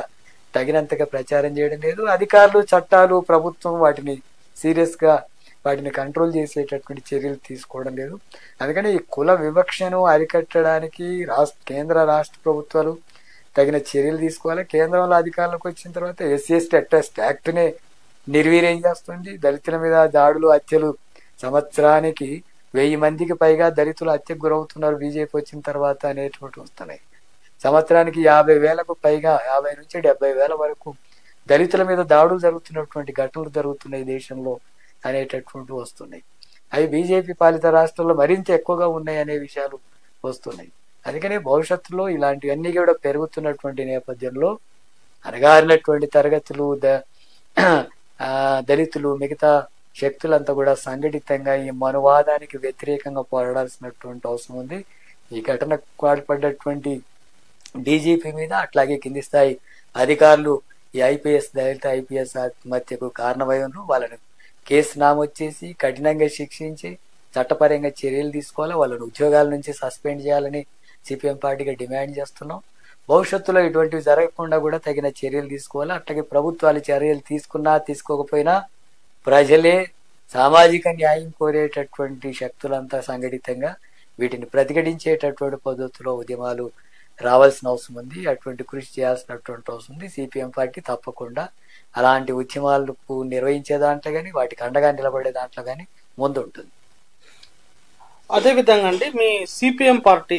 తగినంతగా ప్రచారం చేయడం లేదు. అధికారులు, చట్టాలు, ప్రభుత్వం వాటిని సీరియస్ గా వాటిని కంట్రోల్ చేసేటటువంటి చర్యలు తీసుకోవడం లేదు. అందుకని ఈ కుల వివక్షను అరికట్టడానికి కేంద్ర రాష్ట్ర ప్రభుత్వాలు తగిన చర్యలు తీసుకోవాలి. కేంద్రంలో అధికారులకు వచ్చిన తర్వాత ఎస్సీ ఎస్టీ యాక్ట్ నే నిర్వీర్యం చేస్తుంది. దళితుల మీద దాడులు, హత్యలు సంవత్సరానికి 1000 మందికి పైగా దళితులు హత్యకు గురవుతున్నారు బీజేపీ వచ్చిన తర్వాత అనేటువంటి వస్తున్నాయి. సంవత్సరానికి 50,000కు పైగా, 50 నుంచి 70,000 వరకు దళితుల మీద దాడులు జరుగుతున్నటువంటి ఘటనలు జరుగుతున్నాయి దేశంలో అనేటటువంటి వస్తున్నాయి. అవి బీజేపీ పాలిత రాష్ట్రాల్లో మరింత ఎక్కువగా ఉన్నాయి అనే విషయాలు వస్తున్నాయి. అందుకనే భవిష్యత్తులో ఇలాంటివన్నీ కూడా పెరుగుతున్నటువంటి నేపథ్యంలో అణగారినటువంటి తరగతులు, దళితులు, మిగతా శక్తులంతా కూడా సంఘటితంగా ఈ మనువాదానికి వ్యతిరేకంగా పోరాడాల్సినటువంటి అవసరం ఉంది. ఈ ఘటనకు పాల్పడ్డటువంటి డీజీపీ మీద, అట్లాగే కింది స్థాయి అధికారులు ఈ దళిత ఐపీఎస్ ఆత్మహత్యకు కారణమై ఉన్నారు. వాళ్ళని కేసు నమోదు చేసి కఠినంగా శిక్షించి చట్టపరంగా చర్యలు తీసుకోవాలి. వాళ్ళని ఉద్యోగాల నుంచి సస్పెండ్ చేయాలని సిపిఎం పార్టీగా డిమాండ్ చేస్తున్నాం. భవిష్యత్తులో ఇటువంటివి జరగకుండా కూడా తగిన చర్యలు తీసుకోవాలి. అట్లాగే ప్రభుత్వాలు చర్యలు తీసుకున్నా తీసుకోకపోయినా ప్రజలే సామాజిక న్యాయం కోరేటటువంటి శక్తులంతా సంఘటితంగా వీటిని ప్రతిఘటించేటటువంటి పద్ధతిలో ఉద్యమాలు రావాల్సిన అవసరం ఉంది. అటువంటి కృషి చేయాల్సినటువంటి అవసరం ఉంది. సిపిఎం పార్టీ తప్పకుండా అలాంటి ఉద్యమాలకు నిర్వహించే దాంట్లో కానీ, వాటికి అండగా నిలబడే దాంట్లో కానీ ముందుంటుంది. అదేవిధంగా అండి, మీ సిపిఎం పార్టీ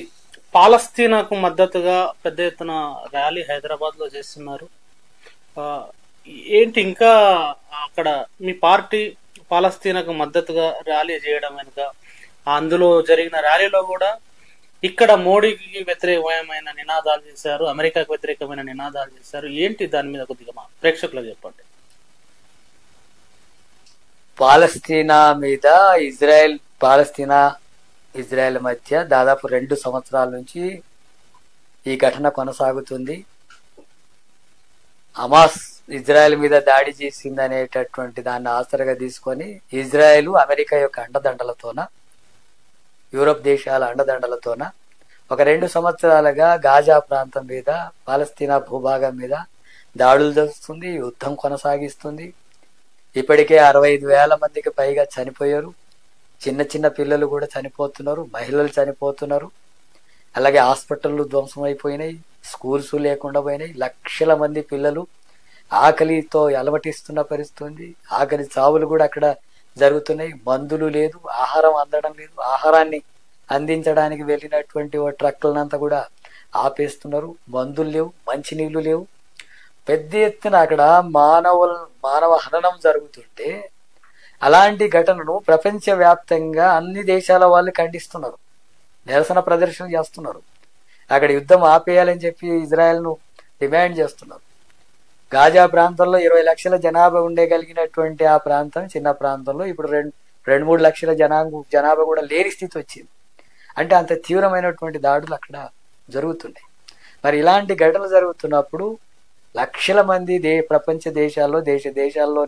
పాలస్తీనాకు మద్దతుగా పెద్ద ఎత్తున ర్యాలీ హైదరాబాద్ లో చేస్తున్నారు. ఏంటి ఇంకా అక్కడ మీ పార్టీ పాలస్తీనాకు మద్దతుగా ర్యాలీ చేయడం వెనుక, అందులో జరిగిన ర్యాలీలో కూడా ఇక్కడ మోడీకి వ్యతిరేకమైన నినాదాలు చేశారు, అమెరికాకు వ్యతిరేకమైన నినాదాలు చేశారు. ఏంటి దాని మీద కొద్దిగా మా ప్రేక్షకులకు చెప్పండి. పాలస్తీనా మీద ఇజ్రాయెల్ మధ్య దాదాపు 2 సంవత్సరాల నుంచి ఈ ఘటన కొనసాగుతుంది. హమాస్ ఇజ్రాయెల్ మీద దాడి చేసింది అనేటటువంటి దాన్ని ఆసరగా తీసుకొని ఇజ్రాయెల్ అమెరికా యొక్క అండదండలతోన, యూరోప్ దేశాల అండదండలతోన ఒక 2 సంవత్సరాలుగా గాజా ప్రాంతం మీద, పాలస్తీనా భూభాగం మీద దాడులు జరుపుతుంది, యుద్ధం కొనసాగిస్తుంది. ఇప్పటికే 65,000 మందికి పైగా చనిపోయారు. చిన్న చిన్న పిల్లలు కూడా చనిపోతున్నారు, మహిళలు చనిపోతున్నారు. అలాగే హాస్పిటళ్లు ధ్వంసం అయిపోయినాయి, స్కూల్స్ లేకుండా పోయినాయి. లక్షల మంది పిల్లలు ఆకలితో అలమటిస్తున్న పరిస్థితి ఉంది. ఆకలి చావులు కూడా అక్కడ జరుగుతున్నాయి. మందులు లేదు, ఆహారం అందడం లేదు. ఆహారాన్ని అందించడానికి వెళ్ళినటువంటి ఓ ట్రక్కులనంతా కూడా ఆపేస్తున్నారు. మందులు లేవు, మంచినీళ్లు లేవు. పెద్ద ఎత్తున అక్కడ మానవ హననం జరుగుతుంటే అలాంటి ఘటనను ప్రపంచవ్యాప్తంగా అన్ని దేశాల వాళ్ళు ఖండిస్తున్నారు, నిరసన ప్రదర్శన చేస్తున్నారు. అక్కడ యుద్ధం ఆపేయాలని చెప్పి ఇజ్రాయెల్ను డిమాండ్ చేస్తున్నారు. గాజా ప్రాంతంలో 20 లక్షల జనాభా ఉండగలిగినటువంటి ఆ ప్రాంతం, చిన్న ప్రాంతంలో ఇప్పుడు 2-3 లక్షల జనాభా కూడా లేని స్థితి వచ్చింది. అంటే అంత తీవ్రమైనటువంటి దాడులు అక్కడ జరుగుతున్నాయి. మరి ఇలాంటి ఘటనలు జరుగుతున్నప్పుడు లక్షల మంది ప్రపంచ దేశాల్లో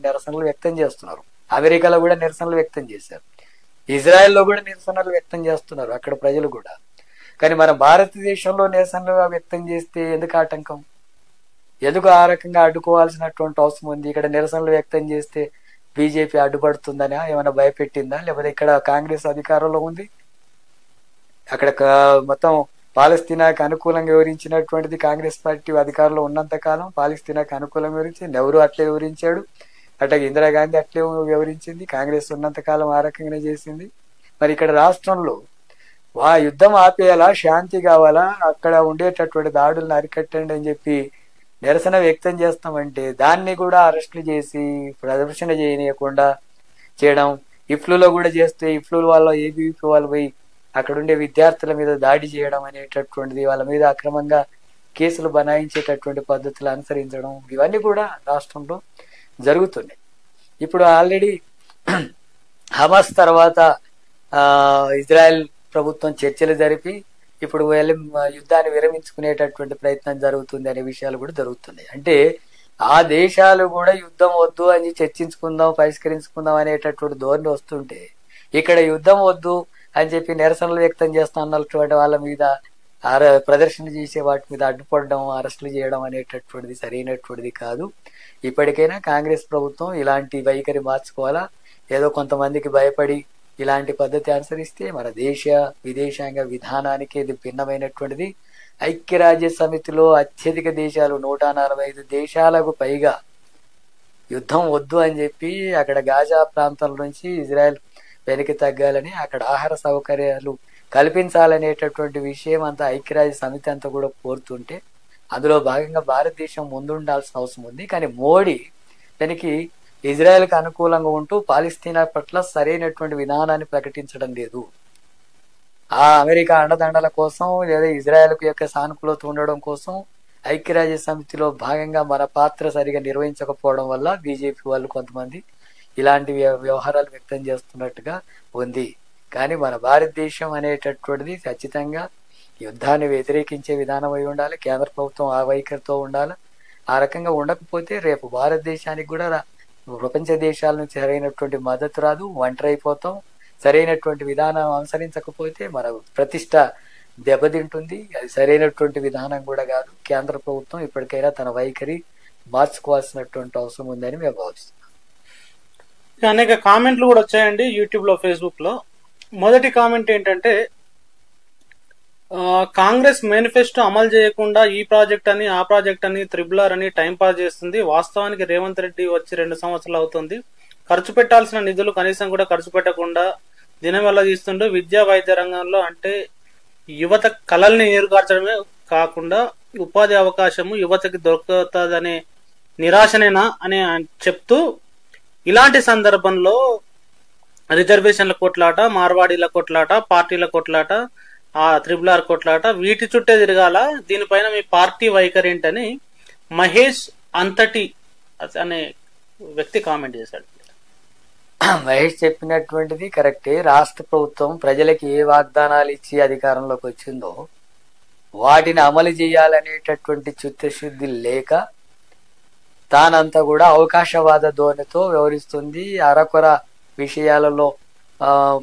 నిరసనలు వ్యక్తం చేస్తున్నారు. అమెరికాలో కూడా నిరసనలు వ్యక్తం చేశారు, ఇజ్రాయెల్లో కూడా నిరసనలు వ్యక్తం చేస్తున్నారు అక్కడ ప్రజలు కూడా. కానీ మన భారతదేశంలో నిరసనలు వ్యక్తం చేస్తే ఎందుకు ఆటంకం? ఎందుకు ఆ రకంగా అడ్డుకోవాల్సినటువంటి అవసరం ఉంది? ఇక్కడ నిరసనలు వ్యక్తం చేస్తే బీజేపీ అడ్డుపడుతుందనా, ఏమైనా భయపెట్టిందా? లేకపోతే ఇక్కడ కాంగ్రెస్ అధికారంలో ఉంది, అక్కడ మొత్తం పాలస్తీనాకు అనుకూలంగా వివరించినటువంటిది కాంగ్రెస్ పార్టీ అధికారంలో ఉన్నంత కాలం పాలస్తీనాకు అనుకూలంగా వివరించింది. నెహ్రూ అట్లే వివరించాడు, అట్లాగే ఇందిరాగాంధీ అట్లే వివరించింది. కాంగ్రెస్ ఉన్నంత కాలం ఆ రకంగానే చేసింది. మరి ఇక్కడ రాష్ట్రంలో యుద్ధం ఆపేయాలా, శాంతి కావాలా, అక్కడ ఉండేటటువంటి దాడులను అరికట్టండి అని చెప్పి నిరసన వ్యక్తం చేస్తామంటే దాన్ని కూడా అరెస్టులు చేసి ప్రదర్శన చేయనీయకుండా చేయడం, ఇఫ్లూలో కూడా చేస్తే ఇఫ్లూ వాళ్ళ ఏబీవీపీ వాళ్ళు పోయి అక్కడ ఉండే విద్యార్థుల మీద దాడి చేయడం అనేటటువంటిది, వాళ్ళ మీద అక్రమంగా కేసులు బనాయించేటటువంటి పద్ధతులు అనుసరించడం, ఇవన్నీ కూడా రాష్ట్రంలో జరుగుతున్నాయి. ఇప్పుడు ఆల్రెడీ హమాస్ తర్వాత ఇజ్రాయెల్ ప్రభుత్వం చర్చలు జరిపి ఇప్పుడు యుద్ధాన్ని విరమించుకునేటటువంటి ప్రయత్నం జరుగుతుంది అనే విషయాలు కూడా జరుగుతున్నాయి. అంటే ఆ దేశాలు కూడా యుద్ధం వద్దు అని చర్చించుకుందాం, పరిష్కరించుకుందాం అనేటటువంటి ధోరణి వస్తుంటే ఇక్కడ యుద్ధం వద్దు అని చెప్పి నిరసనలు వ్యక్తం చేస్తా అన్నటువంటి వాళ్ళ మీద ప్రదర్శన చేసే వాటి మీద అడ్డుపడడం, అరెస్టులు చేయడం అనేటటువంటిది సరైనటువంటిది కాదు. ఇప్పటికైనా కాంగ్రెస్ ప్రభుత్వం ఇలాంటి వైఖరి మార్చుకోవాలా. ఏదో కొంతమందికి భయపడి ఇలాంటి పద్ధతి అనుసరిస్తే మన విదేశాంగ విధానానికి ఇది భిన్నమైనటువంటిది. ఐక్యరాజ్య సమితిలో అత్యధిక దేశాలు 145 దేశాలకు పైగా యుద్ధం వద్దు అని చెప్పి అక్కడ గాజా ప్రాంతం నుంచి ఇజ్రాయెల్ వెనక్కి తగ్గాలని, అక్కడ ఆహార సౌకర్యాలు కల్పించాలనేటటువంటి విషయం అంతా ఐక్యరాజ్య సమితి అంతా కూడా కోరుతుంటే అందులో భాగంగా భారతదేశం ముందుండాల్సిన అవసరం ఉంది. కానీ మోడీ దానికి ఇజ్రాయెల్కి అనుకూలంగా ఉంటూ పాలస్తీనా పట్ల సరైనటువంటి విధానాన్ని ప్రకటించడం లేదు. ఆ అమెరికా అండదండల కోసం లేదా ఇజ్రాయెల్ యొక్క సానుకూలత ఉండడం కోసం ఐక్యరాజ్య సమితిలో భాగంగా మన పాత్ర సరిగా నిర్వహించకపోవడం వల్ల బీజేపీ వాళ్ళు కొంతమంది ఇలాంటి వ్యవహారాలు వ్యక్తం చేస్తున్నట్టుగా ఉంది. కానీ మన భారతదేశం అనేటటువంటిది ఖచ్చితంగా యుద్ధాన్ని వ్యతిరేకించే విధానం అయి ఉండాలి. కేంద్ర ప్రభుత్వం ఆ వైఖరితో ఉండాలి. ఆ రకంగా ఉండకపోతే రేపు భారతదేశానికి కూడా ప్రపంచ దేశాల నుంచి సరైనటువంటి మద్దతు రాదు, ఒంటరి అయిపోతాం. సరైనటువంటి విధానం అనుసరించకపోతే మన ప్రతిష్ట దెబ్బతింటుంది. అది సరైనటువంటి విధానం కూడా కాదు. కేంద్ర ప్రభుత్వం ఇప్పటికైనా తన వైఖరి మార్చుకోవాల్సినటువంటి అవసరం ఉందని మేము భావిస్తున్నాం. అనేక కామెంట్లు కూడా వచ్చాయండి యూట్యూబ్ లో, ఫేస్బుక్ లో. మొదటి కామెంట్ ఏంటంటే, కాంగ్రెస్ మేనిఫెస్టో అమలు చేయకుండా ఈ ప్రాజెక్ట్ అని ఆ ప్రాజెక్ట్ అని త్రిబుల్ అని టైం పాస్ చేస్తుంది. వాస్తవానికి రేవంత్ రెడ్డి వచ్చి 2 సంవత్సరాలు అవుతుంది. ఖర్చు పెట్టాల్సిన నిధులు కనీసం కూడా ఖర్చు పెట్టకుండా దినవల్ల తీస్తుంటూ విద్యా వైద్య రంగంలో అంటే యువత కళల్ని నీరుగార్చడమే కాకుండా ఉపాధి అవకాశము యువతకి దొరుకుతుందనే నిరాశనేనా అని చెప్తూ, ఇలాంటి సందర్భంలో రిజర్వేషన్ల కొట్లాట, మార్వాడీల కొట్లాట, పార్టీల కొట్లాట, ఆ త్రిబుల్ కొట్లాట, వీటి చుట్టే తిరగాల. దీనిపైన మీ పార్టీ వైఖరి ఏంటని మహేష్ అంతటి అనే వ్యక్తి కామెంట్ చేశాడు. మహేష్ చెప్పినటువంటిది కరెక్టే. రాష్ట్ర ప్రభుత్వం ప్రజలకి ఏ వాగ్దానాలు ఇచ్చి అధికారంలోకి వచ్చిందో వాటిని అమలు చేయాలనేటటువంటి చిత్తశుద్ధి లేక తానంతా కూడా అవకాశవాద ధోరణితో వ్యవహరిస్తుంది. అరకొర విషయాలలో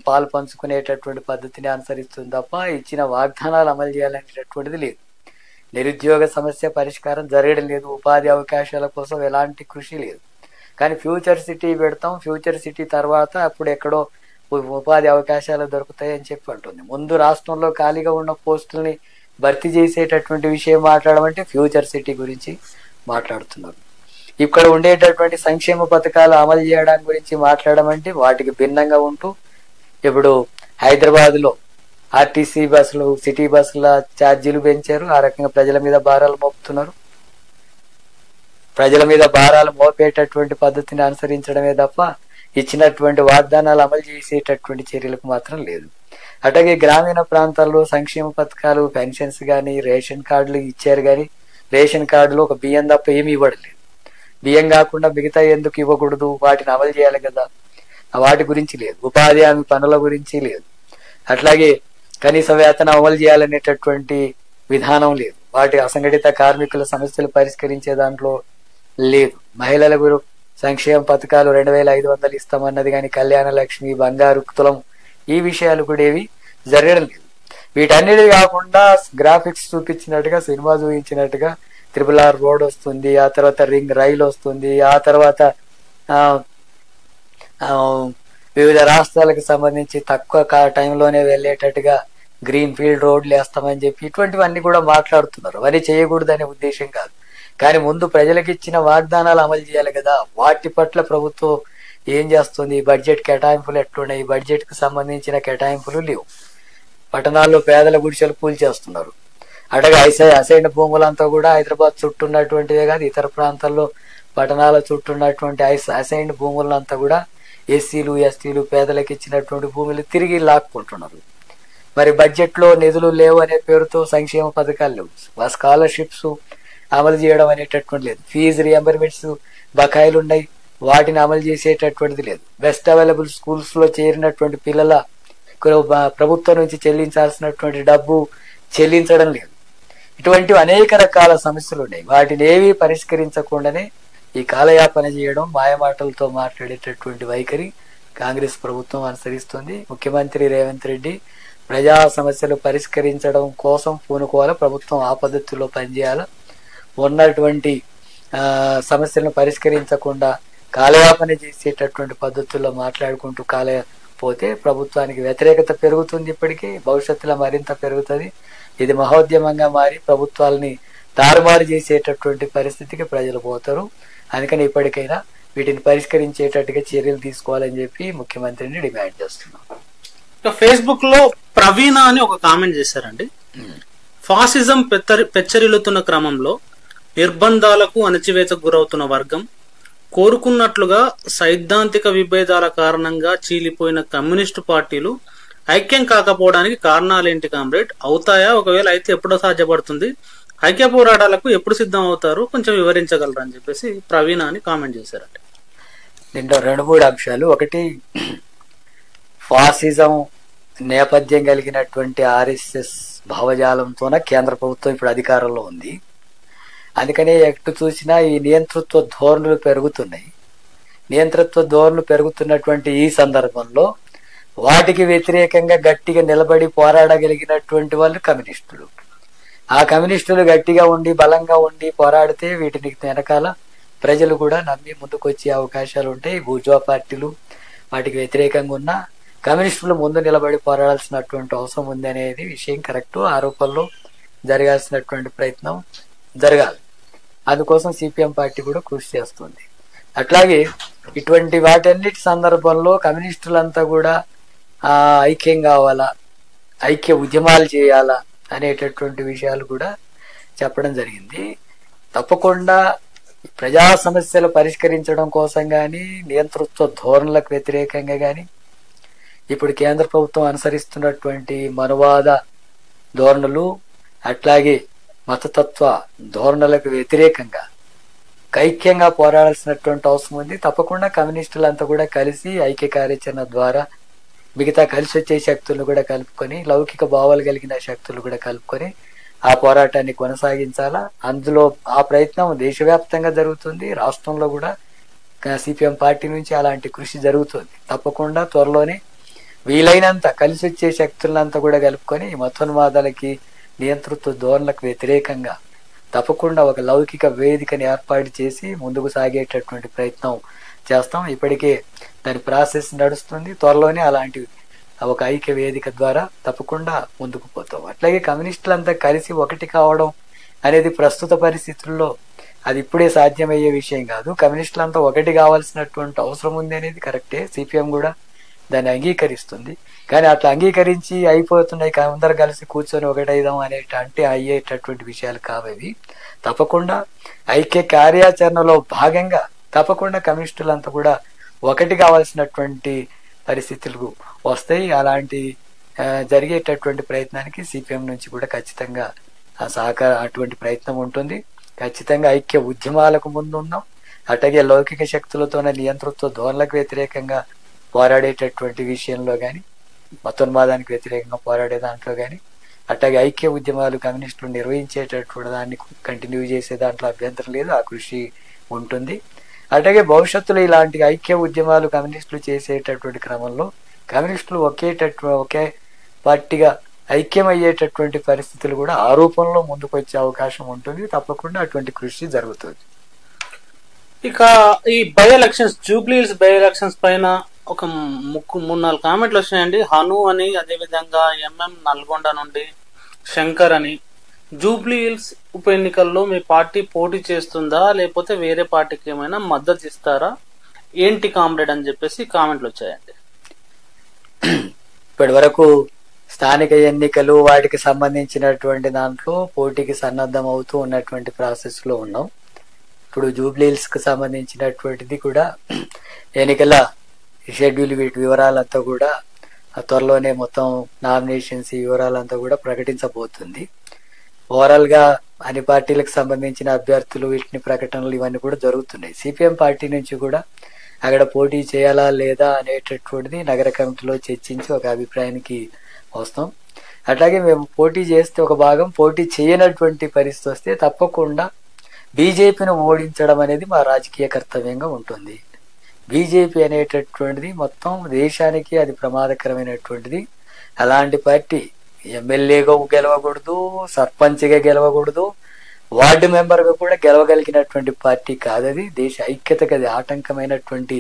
పాలు పంచుకునేటటువంటి పద్ధతిని అనుసరిస్తుంది తప్ప ఇచ్చిన వాగ్దానాలు అమలు చేయాలనేటటువంటిది లేదు. నిరుద్యోగ సమస్య పరిష్కారం జరగడం లేదు. ఉపాధి అవకాశాల కోసం ఎలాంటి కృషి లేదు. కానీ ఫ్యూచర్ సిటీ పెడతాం, ఫ్యూచర్ సిటీ తర్వాత అప్పుడు ఎక్కడో ఉపాధి అవకాశాలు దొరుకుతాయి అని చెప్పి అంటుంది. ముందు రాష్ట్రంలో ఖాళీగా ఉన్న పోస్టుల్ని భర్తీ చేసేటటువంటి విషయం మాట్లాడడం అంటే ఫ్యూచర్ సిటీ గురించి మాట్లాడుతున్నారు. ఇక్కడ ఉండేటటువంటి సంక్షేమ పథకాలు అమలు చేయడానికి గురించి మాట్లాడడం అంటే వాటికి భిన్నంగా ఉంటూ ఇప్పుడు హైదరాబాద్లో ఆర్టీసీ బస్సులు, సిటీ బస్సుల ఛార్జీలు పెంచారు. ఆ రకంగా ప్రజల మీద భారాలు మోపుతున్నారు. ప్రజల మీద భారాలు మోపేటటువంటి పద్ధతిని అనుసరించడమే తప్ప ఇచ్చినటువంటి వాగ్దానాలు అమలు చేసేటటువంటి చర్యలకు మాత్రం లేదు. అట్లాగే గ్రామీణ ప్రాంతాల్లో సంక్షేమ పథకాలు, పెన్షన్స్ కానీ, రేషన్ కార్డులు ఇచ్చారు. కానీ రేషన్ కార్డులో ఒక బియ్యం తప్ప ఏమి ఇవ్వడలేదు. బియ్యం కాకుండా మిగతా ఎందుకు ఇవ్వకూడదు, వాటిని అమలు చేయాలి కదా, వాటి గురించి లేదు. ఉపాధి హామీ పనుల గురించి లేదు. అట్లాగే కనీస వేతనం అమలు చేయాలనేటటువంటి విధానం లేదు. వాటి అసంఘటిత కార్మికుల సమస్యలు పరిష్కరించే దాంట్లో లేదు. మహిళలకు సంక్షేమ పథకాలు 2500 ఇస్తామన్నది కానీ కళ్యాణ లక్ష్మి, బంగారు తులం ఈ విషయాలు కూడా ఏవి జరగడం లేదు. వీటన్నిటి కాకుండా గ్రాఫిక్స్ చూపించినట్టుగా, సినిమా చూపించినట్టుగా RRR రోడ్ వస్తుంది, ఆ తర్వాత రింగ్ రైలు వస్తుంది, ఆ తర్వాత వివిధ రాష్ట్రాలకు సంబంధించి తక్కువ టైంలోనే వెళ్ళేటట్టుగా గ్రీన్ ఫీల్డ్ రోడ్లు వేస్తామని చెప్పి ఇటువంటివన్నీ కూడా మాట్లాడుతున్నారు. అవన్నీ చేయకూడదనే ఉద్దేశం కాదు. కానీ ముందు ప్రజలకు ఇచ్చిన వాగ్దానాలు అమలు చేయాలి కదా. వాటి పట్ల ప్రభుత్వం ఏం చేస్తుంది? బడ్జెట్ కేటాయింపులు ఎట్లున్నాయి? బడ్జెట్ కు సంబంధించిన కేటాయింపులు లేవు. పట్టణాల్లో పేదల గుడిసెలు కూల్చేస్తున్నారు. అటగా అసైన్ భూములంతా కూడా హైదరాబాద్ చుట్టూ ఉన్నటువంటివే కాదు, ఇతర ప్రాంతాల్లో పట్టణాల చుట్టూ ఉన్నటువంటి అసైన్ భూములంతా కూడా ఎస్సీలు, ఎస్టీలు, పేదలకు ఇచ్చినటువంటి భూములు తిరిగి లాక్కుంటున్నారు. మరి బడ్జెట్ లో నిధులు లేవు అనే పేరుతో సంక్షేమ పథకాలు లేవు. స్కాలర్షిప్స్ అమలు చేయడం అనేటటువంటి లేదు. ఫీజు రియంబర్మెంట్స్ బకాయిలు ఉన్నాయి, వాటిని అమలు చేసేటటువంటిది లేదు. బెస్ట్ అవైలబుల్ స్కూల్స్ లో చేరినటువంటి పిల్లల ప్రభుత్వం నుంచి చెల్లించాల్సినటువంటి డబ్బు చెల్లించడం లేదు. ఇటువంటివి అనేక రకాల సమస్యలు ఉన్నాయి. వాటిని ఏవి పరిష్కరించకుండానే ఈ కాలయాపన చేయడం, మాయమాటలతో మాట్లాడేటటువంటి వైఖరి కాంగ్రెస్ ప్రభుత్వం అనుసరిస్తుంది. ముఖ్యమంత్రి రేవంత్ రెడ్డి ప్రజా సమస్యలు పరిష్కరించడం కోసం పూనుకోవాలి. ప్రభుత్వం ఆ పద్ధతిలో పనిచేయాలి. ఉన్నటువంటి సమస్యలను పరిష్కరించకుండా కాలయాపన చేసేటటువంటి పద్ధతుల్లో మాట్లాడుకుంటూ పోతే ప్రభుత్వానికి వ్యతిరేకత పెరుగుతుంది. ఇప్పటికీ భవిష్యత్తులో మరింత పెరుగుతుంది. ఇది మహోద్యమంగా మారి ప్రభుత్వాలని తారుమారు చేసేటటువంటి పరిస్థితికి ప్రజలు పోతారు. అందుకని ఇప్పటికైనా వీటిని పరిష్కరించేటట్టుగా చర్యలు తీసుకోవాలని చెప్పి ముఖ్యమంత్రిని డిమాండ్ చేస్తున్నాం. ఫేస్బుక్ లో ప్రవీణ అని ఒక కామెంట్ చేశారండి. ఫాసిజం పెచ్చరిల్లుతున్న క్రమంలో నిర్బంధాలకు అణచివేతకు గురవుతున్న వర్గం కోరుకున్నట్లుగా సైద్ధాంతిక విభేదాల కారణంగా చీలిపోయిన కమ్యూనిస్టు పార్టీలు ఐక్యం కాకపోవడానికి కారణాలేంటి కామ్రేడ్? అవుతాయా? ఒకవేళ అయితే ఎప్పుడో సాధ్యపడుతుంది? ఐక్య పోరాటాలకు ఎప్పుడు సిద్ధం అవుతారు? కొంచెం వివరించగలరా అని చెప్పేసి ప్రవీణ అని కామెంట్ చేశారండి. దీంట్లో 2-3 అంశాలు. ఒకటి, ఫాసిజం నేపథ్యం కలిగినటువంటి RSS భావజాలంతోన కేంద్ర ప్రభుత్వం ఇప్పుడు అధికారంలో ఉంది. అందుకనే ఎటు చూసినా ఈ నియంతృత్వ ధోరణులు పెరుగుతున్నాయి. నియంతృత్వ ధోరణులు పెరుగుతున్నటువంటి ఈ సందర్భంలో వాటికి వ్యతిరేకంగా గట్టిగా నిలబడి పోరాడగలిగినటువంటి వాళ్ళు కమ్యూనిస్టులు. ఆ కమ్యూనిస్టులు గట్టిగా ఉండి బలంగా ఉండి పోరాడితే వీటిని వెనకాల ప్రజలు కూడా నమ్మి ముందుకొచ్చే అవకాశాలు ఉంటాయి. బూర్జువా పార్టీలు వాటికి వ్యతిరేకంగా ఉన్న కమ్యూనిస్టులు ముందు నిలబడి పోరాడాల్సినటువంటి అవసరం ఉంది అనేది విషయం కరెక్ట్. ఆరోపణలో జరగాల్సినటువంటి ప్రయత్నం జరగాలి. అందుకోసం సిపిఎం పార్టీ కూడా కృషి చేస్తుంది. అట్లాగే ఇటువంటి వాటన్నిటి సందర్భంలో కమ్యూనిస్టులంతా కూడా ఐక్యం కావాలా, ఐక్య ఉద్యమాలు చేయాలా అనేటటువంటి విషయాలు కూడా చెప్పడం జరిగింది. తప్పకుండా ప్రజా సమస్యలు పరిష్కరించడం కోసం కానీ, నియంతృత్వ ధోరణులకు వ్యతిరేకంగా కానీ, ఇప్పుడు కేంద్ర ప్రభుత్వం అనుసరిస్తున్నటువంటి మనువాద ధోరణులు, అట్లాగే మతతత్వ ధోరణులకు వ్యతిరేకంగా ఐక్యంగా పోరాడాల్సినటువంటి అవసరం ఉంది. తప్పకుండా కమ్యూనిస్టులంతా కూడా కలిసి ఐక్య కార్యాచరణ ద్వారా మిగతా కలిసి వచ్చే శక్తులను కూడా కలుపుకొని, లౌకిక భావాలు కలిగిన శక్తులు కూడా కలుపుకొని ఆ పోరాటాన్ని కొనసాగించాలా. అందులో ఆ ప్రయత్నం దేశవ్యాప్తంగా జరుగుతుంది, రాష్ట్రంలో కూడా సిపిఎం పార్టీ నుంచి అలాంటి కృషి జరుగుతుంది. తప్పకుండా త్వరలోనే వీలైనంత కలిసి వచ్చే శక్తులంతా కూడా కలుపుకొని ఈ మతోన్మాదాలకి, నియంతృత్వ ధోరణులకు వ్యతిరేకంగా తప్పకుండా ఒక లౌకిక వేదికని ఏర్పాటు చేసి ముందుకు సాగేటటువంటి ప్రయత్నం చేస్తాం. ఇప్పటికే దాని ప్రాసెస్ నడుస్తుంది. త్వరలోనే అలాంటి ఒక ఐక్య వేదిక ద్వారా తప్పకుండా ముందుకు పోతాం. అట్లాగే కమ్యూనిస్టులంతా కలిసి ఒకటి కావడం అనేది ప్రస్తుత పరిస్థితుల్లో అది ఇప్పుడే సాధ్యమయ్యే విషయం కాదు. కమ్యూనిస్టులంతా ఒకటి కావాల్సినటువంటి అవసరం ఉంది అనేది కరెక్టే. సిపిఎం కూడా దాన్ని అంగీకరిస్తుంది. కానీ అట్లా అంగీకరించి అయిపోతున్నాయి, అందరు కలిసి కూర్చొని ఒకటైదాం అంటే అయ్యేటటువంటి విషయాలు కావవి. తప్పకుండా ఐక్య కార్యాచరణలో భాగంగా తప్పకుండా కమ్యూనిస్టులంతా కూడా ఒకటి కావాల్సినటువంటి పరిస్థితులు వస్తాయి. అలాంటి జరిగేటటువంటి ప్రయత్నానికి సిపిఎం నుంచి కూడా ఖచ్చితంగా అటువంటి ప్రయత్నం ఉంటుంది. ఖచ్చితంగా ఐక్య ఉద్యమాలకు ముందున్నాం. అట్లాగే లౌకిక శక్తులతోనే నియంతృత్వ ధోరణులకు వ్యతిరేకంగా పోరాడేటటువంటి విషయంలో కానీ, మతోన్మాదానికి వ్యతిరేకంగా పోరాడే దాంట్లో కానీ, అట్లాగే ఐక్య ఉద్యమాలు కమ్యూనిస్టులు నిర్వహించేటటువంటి దాన్ని కంటిన్యూ చేసే దాంట్లో అభ్యంతరం లేదు. ఆ కృషి ఉంటుంది. అట్లాగే భవిష్యత్తులో ఇలాంటి ఐక్య ఉద్యమాలు కమ్యూనిస్టులు చేసేటటువంటి క్రమంలో కమ్యూనిస్టులు ఒకే పార్టీగా ఐక్యమయ్యేటటువంటి పరిస్థితులు కూడా ఆ రూపంలో ముందుకు వచ్చే అవకాశం ఉంటుంది. తప్పకుండా అటువంటి కృషి జరుగుతుంది. ఇక ఈ by elections, Jubilee Hills by elections పైన ఒక 3-4 కామెంట్లు వచ్చినాయండి. హను అని, అదేవిధంగా ఎంఎం నల్గొండ నుండి శంకర్ అని. జూబ్లీహిల్స్ ఉప ఎన్నికల్లో మీ పార్టీ పోటీ చేస్తుందా, లేకపోతే వేరే పార్టీకి ఏమైనా మద్దతు ఇస్తారా, ఏంటి కామ్రేడ్ అని చెప్పేసి కామెంట్లు వచ్చాయండి. ఇప్పటి వరకు స్థానిక ఎన్నికలు వాటికి సంబంధించినటువంటి దాంట్లో పోటీకి సన్నద్ధం అవుతూ ఉన్నటువంటి ప్రాసెస్ లో ఉన్నాం. ఇప్పుడు జూబ్లీహిల్స్ కు సంబంధించినటువంటిది కూడా ఎన్నికల షెడ్యూల్, వీటి వివరాలంతా కూడా త్వరలోనే మొత్తం నామినేషన్స్ వివరాలంతా కూడా ప్రకటించబోతుంది. ఓవరాల్ గా అన్ని పార్టీలకు సంబంధించిన అభ్యర్థులు, వీటిని ప్రకటనలు ఇవన్నీ కూడా జరుగుతున్నాయి. సిపిఎం పార్టీ నుంచి కూడా అక్కడ పోటీ చేయాలా లేదా అనేటటువంటిది నగర కమిటీలో చర్చించి ఒక అభిప్రాయానికి వస్తాం. అట్లాగే మేము పోటీ చేస్తే ఒక భాగం, పోటీ చేయనటువంటి పరిస్థితి వస్తే తప్పకుండా బీజేపీని ఓడించడం అనేది మా రాజకీయ కర్తవ్యంగా ఉంటుంది. బీజేపీ అనేటటువంటిది మొత్తం దేశానికి అది ప్రమాదకరమైనటువంటిది. అలాంటి పార్టీ ఎమ్మెల్యేగా గెలవకూడదు, సర్పంచ్గా గెలవకూడదు, వార్డు మెంబర్గా కూడా గెలవగలిగినటువంటి పార్టీ కాదది. దేశ ఐక్యతకు అది ఆటంకమైనటువంటి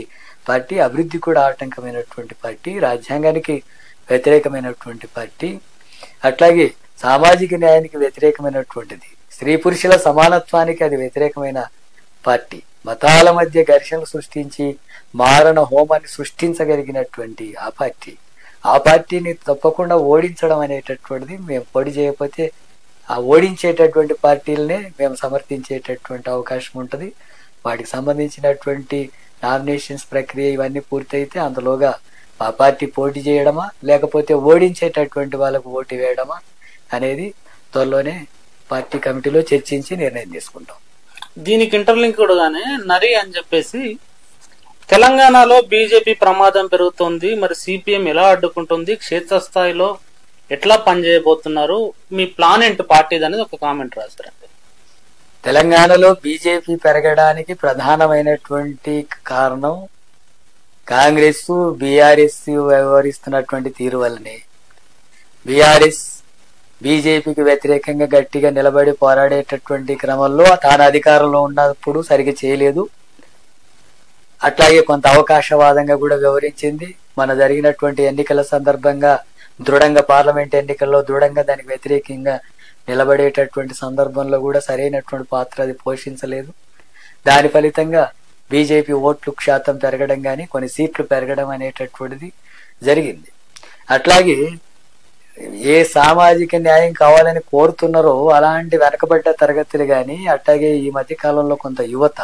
పార్టీ, అభివృద్ధి కూడా ఆటంకమైనటువంటి పార్టీ, రాజ్యాంగానికి వ్యతిరేకమైనటువంటి పార్టీ, అట్లాగే సామాజిక న్యాయానికి వ్యతిరేకమైనటువంటిది, స్త్రీ పురుషుల సమానత్వానికి అది వ్యతిరేకమైన పార్టీ, మతాల మధ్య ఘర్షణలు సృష్టించి మారణ హోమాన్ని సృష్టించగలిగినటువంటి ఆ పార్టీని తప్పకుండా ఓడించడం అనేటటువంటిది, మేము పోటీ చేయకపోతే ఆ ఓడించేటటువంటి పార్టీలనే మేము సమర్థించేటటువంటి అవకాశం ఉంటుంది. వాటికి సంబంధించినటువంటి నామినేషన్స్ ప్రక్రియ ఇవన్నీ పూర్తయితే అందులోగా ఆ పార్టీ పోటీ చేయడమా లేకపోతే ఓడించేటటువంటి వాళ్ళకు ఓటు వేయడమా అనేది త్వరలోనే పార్టీ కమిటీలో చర్చించి నిర్ణయం తీసుకుంటాం. దీనికి ఇంటర్లింక్ కూడానే నరి అని చెప్పేసి, తెలంగాణలో బీజేపీ ప్రమాదం పెరుగుతుంది, మరి సిపిఎం ఎలా అడ్డుకుంటుంది, క్షేత్రస్థాయిలో ఎట్లా పనిచేయబోతున్నారు, మీ ప్లాన్ ఏంటి పార్టీది అనేది ఒక కామెంట్ రాశారండి. తెలంగాణలో బీజేపీ పెరగడానికి ప్రధానమైనటువంటి కారణం కాంగ్రెస్ బీఆర్ఎస్ వ్యవహరిస్తున్నటువంటి తీరు వల్లనే. బీఆర్ఎస్ బీజేపీకి వ్యతిరేకంగా గట్టిగా నిలబడి పోరాడేటటువంటి క్రమంలో తాను అధికారంలో ఉన్నప్పుడు సరిగ్గా చేయలేదు. అట్లాగే కొంత అవకాశవాదంగా కూడా వ్యవహరించింది. మన జరిగినటువంటి ఎన్నికల సందర్భంగా దృఢంగా, పార్లమెంట్ ఎన్నికల్లో దృఢంగా దానికి వ్యతిరేకంగా నిలబడేటటువంటి సందర్భంలో కూడా సరైనటువంటి పాత్ర అది పోషించలేదు. దాని ఫలితంగా బీజేపీ ఓట్లు శాతం పెరగడం కానీ కొన్ని సీట్లు పెరగడం అనేటటువంటిది జరిగింది. అట్లాగే ఏ సామాజిక న్యాయం కావాలని కోరుతున్నారో అలాంటి వెనకబడ్డ తరగతులు కానీ, అట్లాగే ఈ మధ్య కాలంలో కొంత యువత